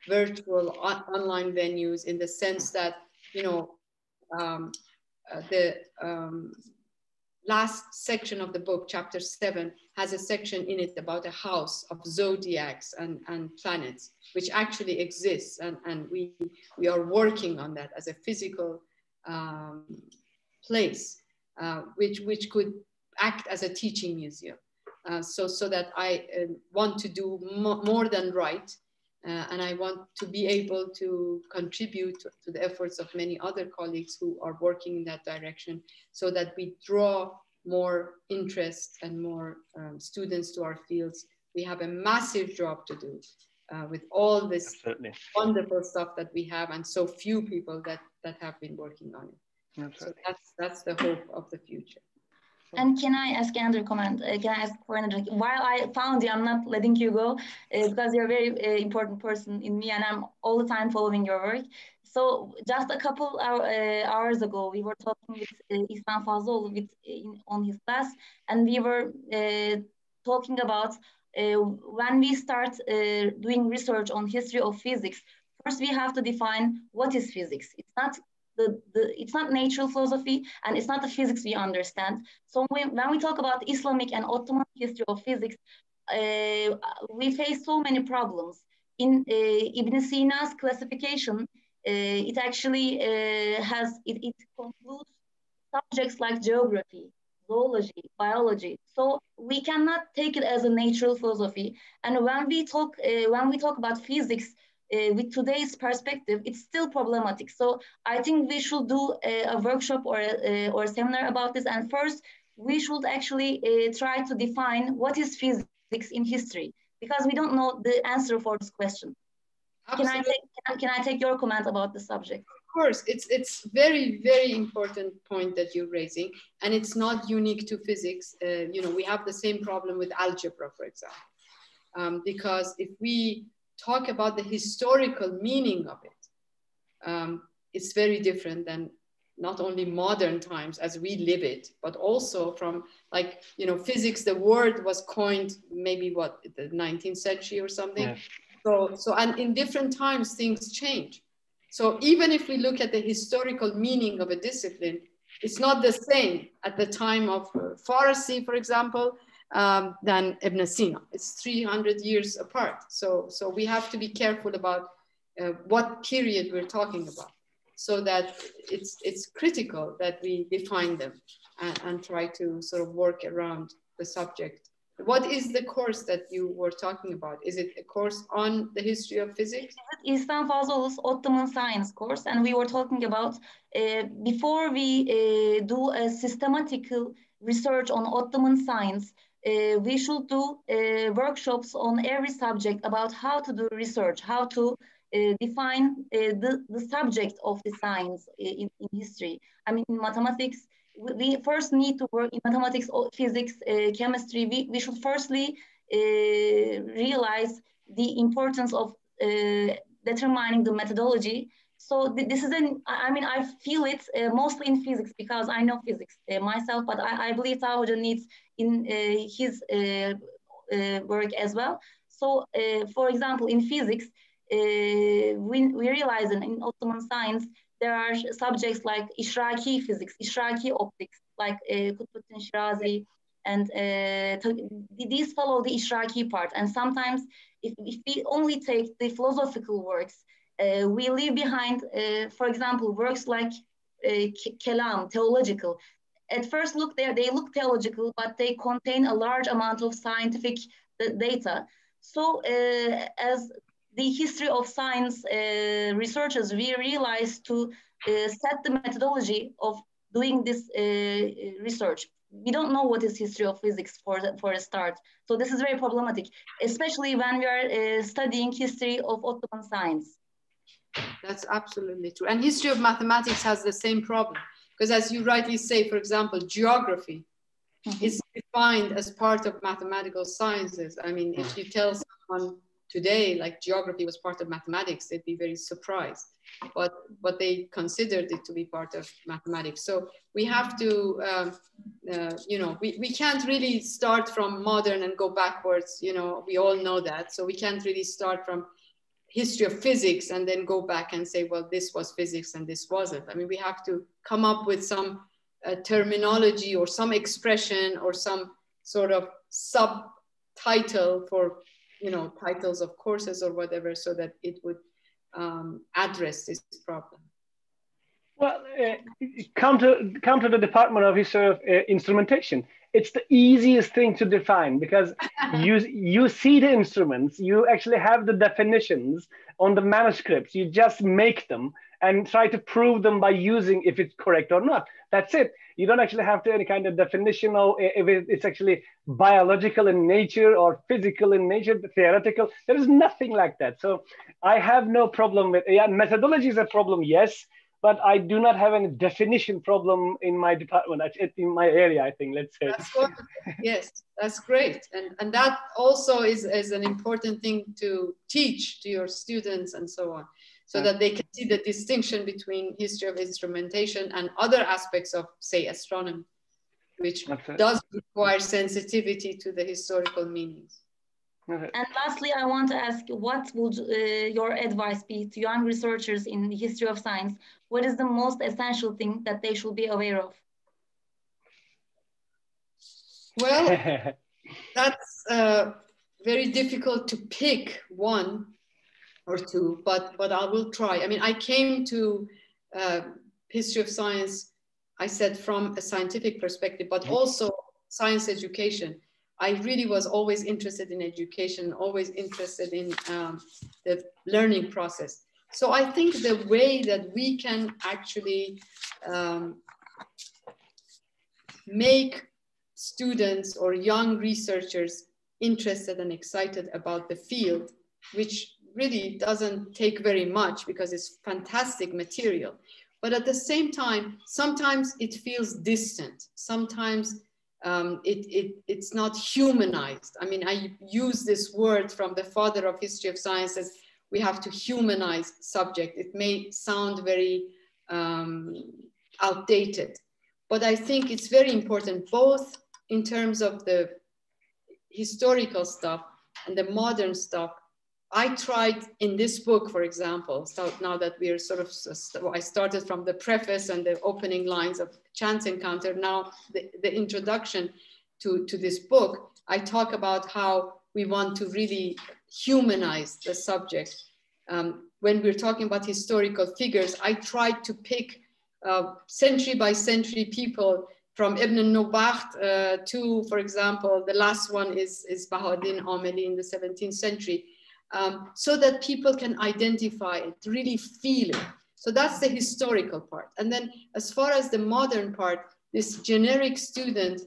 virtual online venues, in the sense that, you know, the last section of the book, chapter 7, has a section in it about a house of zodiacs and planets, which actually exists, and we are working on that as a physical place, which could act as a teaching museum. So that I want to do more than write, and I want to be able to contribute to the efforts of many other colleagues who are working in that direction, so that we draw more interest and more students to our fields. We have a massive job to do with all this Absolutely. Wonderful stuff that we have, and so few people that have been working on it. Absolutely. So that's the hope of the future. And can I ask another comment? Can I ask for another? While I found you, I'm not letting you go because you're a very important person in me, and I'm all the time following your work. So just a couple hours ago, we were talking with İhsan Fazlıoğlu on his class, and we were talking about when we start doing research on history of physics. First, we have to define what is physics. It's not it's not natural philosophy, and it's not the physics we understand. So when we talk about Islamic and Ottoman history of physics, we face so many problems. In Ibn Sina's classification, it actually it concludes subjects like geography, zoology, biology. So we cannot take it as a natural philosophy. And when we talk about physics, with today's perspective, it's still problematic. So I think we should do a workshop or a seminar about this. And first, we should actually try to define what is physics in history, because we don't know the answer for this question. Can I take your comment about the subject? Of course, it's very, very important point that you're raising, and it's not unique to physics. You know, we have the same problem with algebra, for example, because if we talk about the historical meaning of it, it's very different than not only modern times as we live it, but also from, like, you know, physics, the word was coined maybe what, the 19th century or something. Yeah. So and in different times things change. So even if we look at the historical meaning of a discipline, it's not the same at the time of Farsi, for example, than Ibn Sina. It's 300 years apart. So we have to be careful about what period we're talking about, so that it's critical that we define them and try to sort of work around the subject. What is the course that you were talking about? Is it a course on the history of physics? İhsan Fazlıoğlu's Ottoman Science course, and we were talking about before we do a systematical research on Ottoman science, we should do workshops on every subject about how to do research, how to define the subject of the science in history. I mean, in mathematics, we first need to work in mathematics, physics, chemistry. We should firstly realize the importance of determining the methodology. So this is I feel it mostly in physics, because I know physics myself, but I believe Taha Hoca needs in his work as well. So for example, in physics, we realize in Ottoman science, there are subjects like Ishraki physics, Ishraki optics, like Kutbuddin Shirazi, and these follow the Ishraki part. And sometimes if we only take the philosophical works, we leave behind, for example, works like Kelam, theological. At first look, they look theological, but they contain a large amount of scientific data. So as the history of science researchers, we realized to set the methodology of doing this research. We don't know what is history of physics for a start. So this is very problematic, especially when we are studying history of Ottoman science. That's absolutely true. And history of mathematics has the same problem, because as you rightly say, for example, geography is defined as part of mathematical sciences. I mean, if you tell someone today, like geography was part of mathematics, they'd be very surprised. But they considered it to be part of mathematics. So we have to, you know, we can't really start from modern and go backwards. You know, we all know that. So we can't really start from history of physics and then go back and say, well, this was physics and this wasn't. I mean, we have to come up with some terminology or some expression or some sort of subtitle for, you know, titles of courses or whatever, so that it would address this problem. Well, come to the Department of History of Instrumentation. It's the easiest thing to define, because you see the instruments, you actually have the definitions on the manuscripts, you just make them and try to prove them by using if it's correct or not. That's it. You don't actually have to any kind of definitional, if it's actually biological in nature or physical in nature, theoretical. There is nothing like that. So I have no problem with, yeah, methodology is a problem, yes, but I do not have any definition problem in my department, in my area, I think, let's say. That's wonderful. Yes, that's great. And that also is an important thing to teach to your students and so on, so that they can see the distinction between history of instrumentation and other aspects of, say, astronomy, which does require sensitivity to the historical meanings. Okay. And lastly, I want to ask, what would your advice be to young researchers in the history of science? What is the most essential thing that they should be aware of? Well, that's very difficult to pick one or two, but I will try. I mean, I came to history of science, I said, from a scientific perspective, but also science education. I really was always interested in education, always interested in the learning process. So I think the way that we can actually make students or young researchers interested and excited about the field, which really doesn't take very much because it's fantastic material. But at the same time, sometimes it feels distant. Sometimes it's not humanized. I mean, I use this word from the father of history of science as we have to humanize subject. It may sound very outdated, but I think it's very important, both in terms of the historical stuff and the modern stuff. I tried in this book, for example, so now that we're sort of, I started from the preface and the opening lines of Chance Encounter, now the introduction to this book, I talk about how we want to really humanize the subject. When we're talking about historical figures, I tried to pick century by century people from Ibn Nubaht to, for example, the last one is Bahauddin Ameli in the 17th century. So that people can identify it, really feel it. So that's the historical part. And then as far as the modern part, this generic student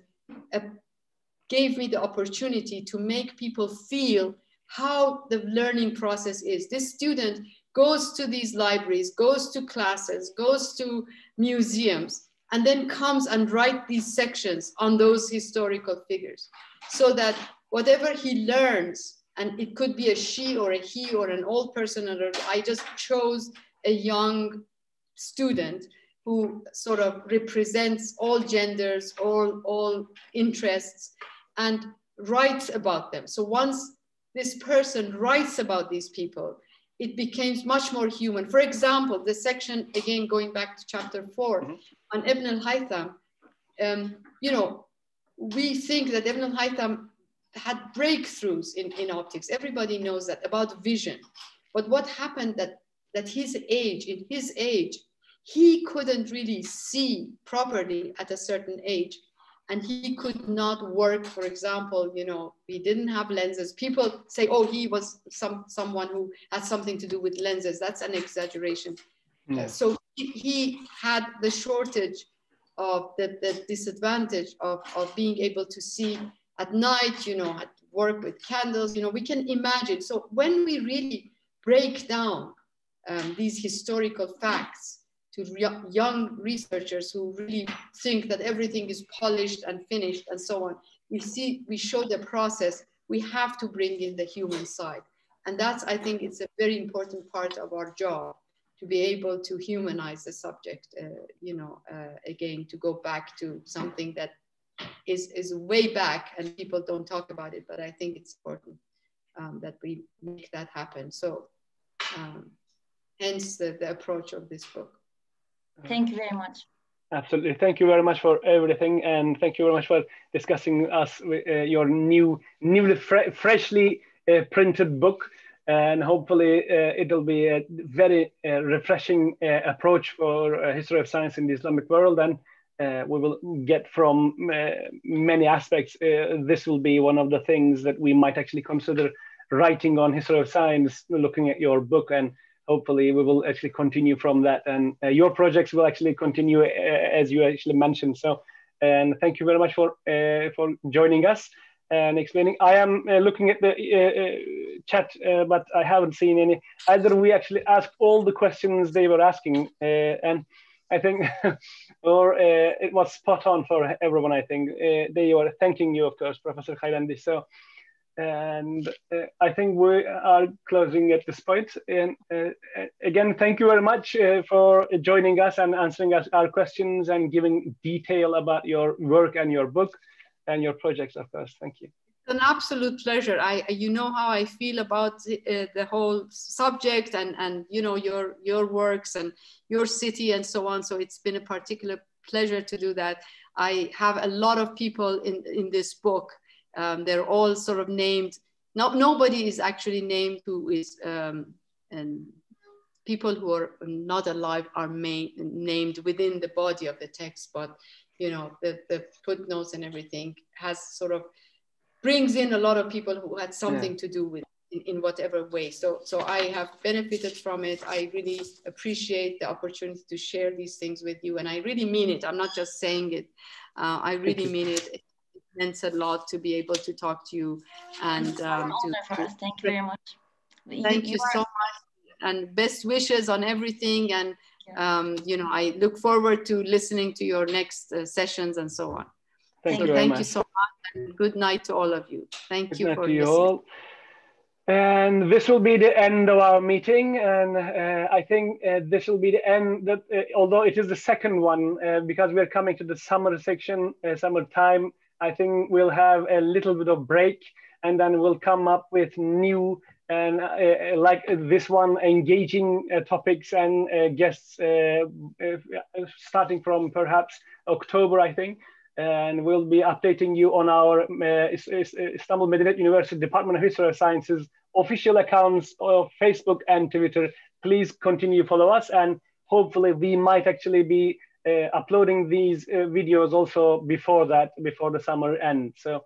gave me the opportunity to make people feel how the learning process is. This student goes to these libraries, goes to classes, goes to museums, and then comes and writes these sections on those historical figures, so that whatever he learns, and it could be a she or a he or an old person, or I just chose a young student who sort of represents all genders, all interests, and writes about them. So once this person writes about these people, it becomes much more human. For example, the section, again, going back to chapter 4, on Ibn al-Haytham, you know, we think that Ibn al-Haytham had breakthroughs in optics. Everybody knows that, about vision. But what happened that his age, in his age, he couldn't really see properly at a certain age. And he could not work, for example, you know, he didn't have lenses. People say, oh, he was someone who had something to do with lenses. That's an exaggeration. Yeah. So he had the shortage of the disadvantage of being able to see at night, you know, at work with candles, you know, we can imagine. So when we really break down these historical facts to young researchers who really think that everything is polished and finished and so on, we show the process, we have to bring in the human side. And that's, I think it's a very important part of our job, to be able to humanize the subject, again, to go back to something that is way back and people don't talk about it, but I think it's important that we make that happen. So hence the approach of this book. Thank you very much. Absolutely. Thank you very much for everything. And thank you very much for discussing us with your newly freshly printed book. And hopefully it'll be a very refreshing approach for history of science in the Islamic world. And we will get from many aspects. This will be one of the things that we might actually consider writing on history of science, looking at your book, and hopefully we will actually continue from that. And your projects will actually continue as you actually mentioned. So, and thank you very much for joining us and explaining. I am looking at the chat, but I haven't seen any. Either we actually asked all the questions they were asking, and I think, or it was spot on for everyone. I think they were thanking you, of course, Professor Kheirandish. So, and I think we are closing at this point. And again, thank you very much for joining us and answering our questions and giving detail about your work and your book and your projects, of course. Thank you. It's an absolute pleasure. You know how I feel about the whole subject and you know your works and your city and so on. So it's been a particular pleasure to do that. I have a lot of people in this book. They're all sort of named. Nobody is actually named who is, and people who are not alive are named within the body of the text, but you know, the footnotes and everything has sort of brings in a lot of people who had something to do with in whatever way. So I have benefited from it. I really appreciate the opportunity to share these things with you. And I really mean it. I'm not just saying it. I really mean it. It means a lot to be able to talk to you. And thank you very much. Thank you so much. And best wishes on everything. And you know, I look forward to listening to your next sessions and so on. Thank you so much. And good night to all of you. Thank you for listening. All. And this will be the end of our meeting. And I think this will be the end, that, although it is the second one, because we're coming to the summer section, summertime, I think we'll have a little bit of break, and then we'll come up with new and like this one, engaging topics and guests starting from perhaps October, I think. And we'll be updating you on our Istanbul Medeniyet University Department of History of Sciences official accounts of Facebook and Twitter. Please continue to follow us, and hopefully we might actually be uploading these videos also before the summer ends. So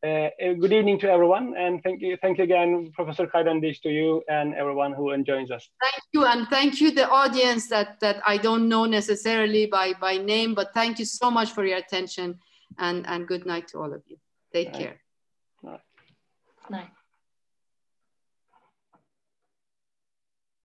good evening to everyone, and thank you again, Professor Kheirandish, to you and everyone who joins us. Thank you, and thank you the audience that I don't know necessarily by name, but thank you so much for your attention, and good night to all of you. Take care. Night. Night.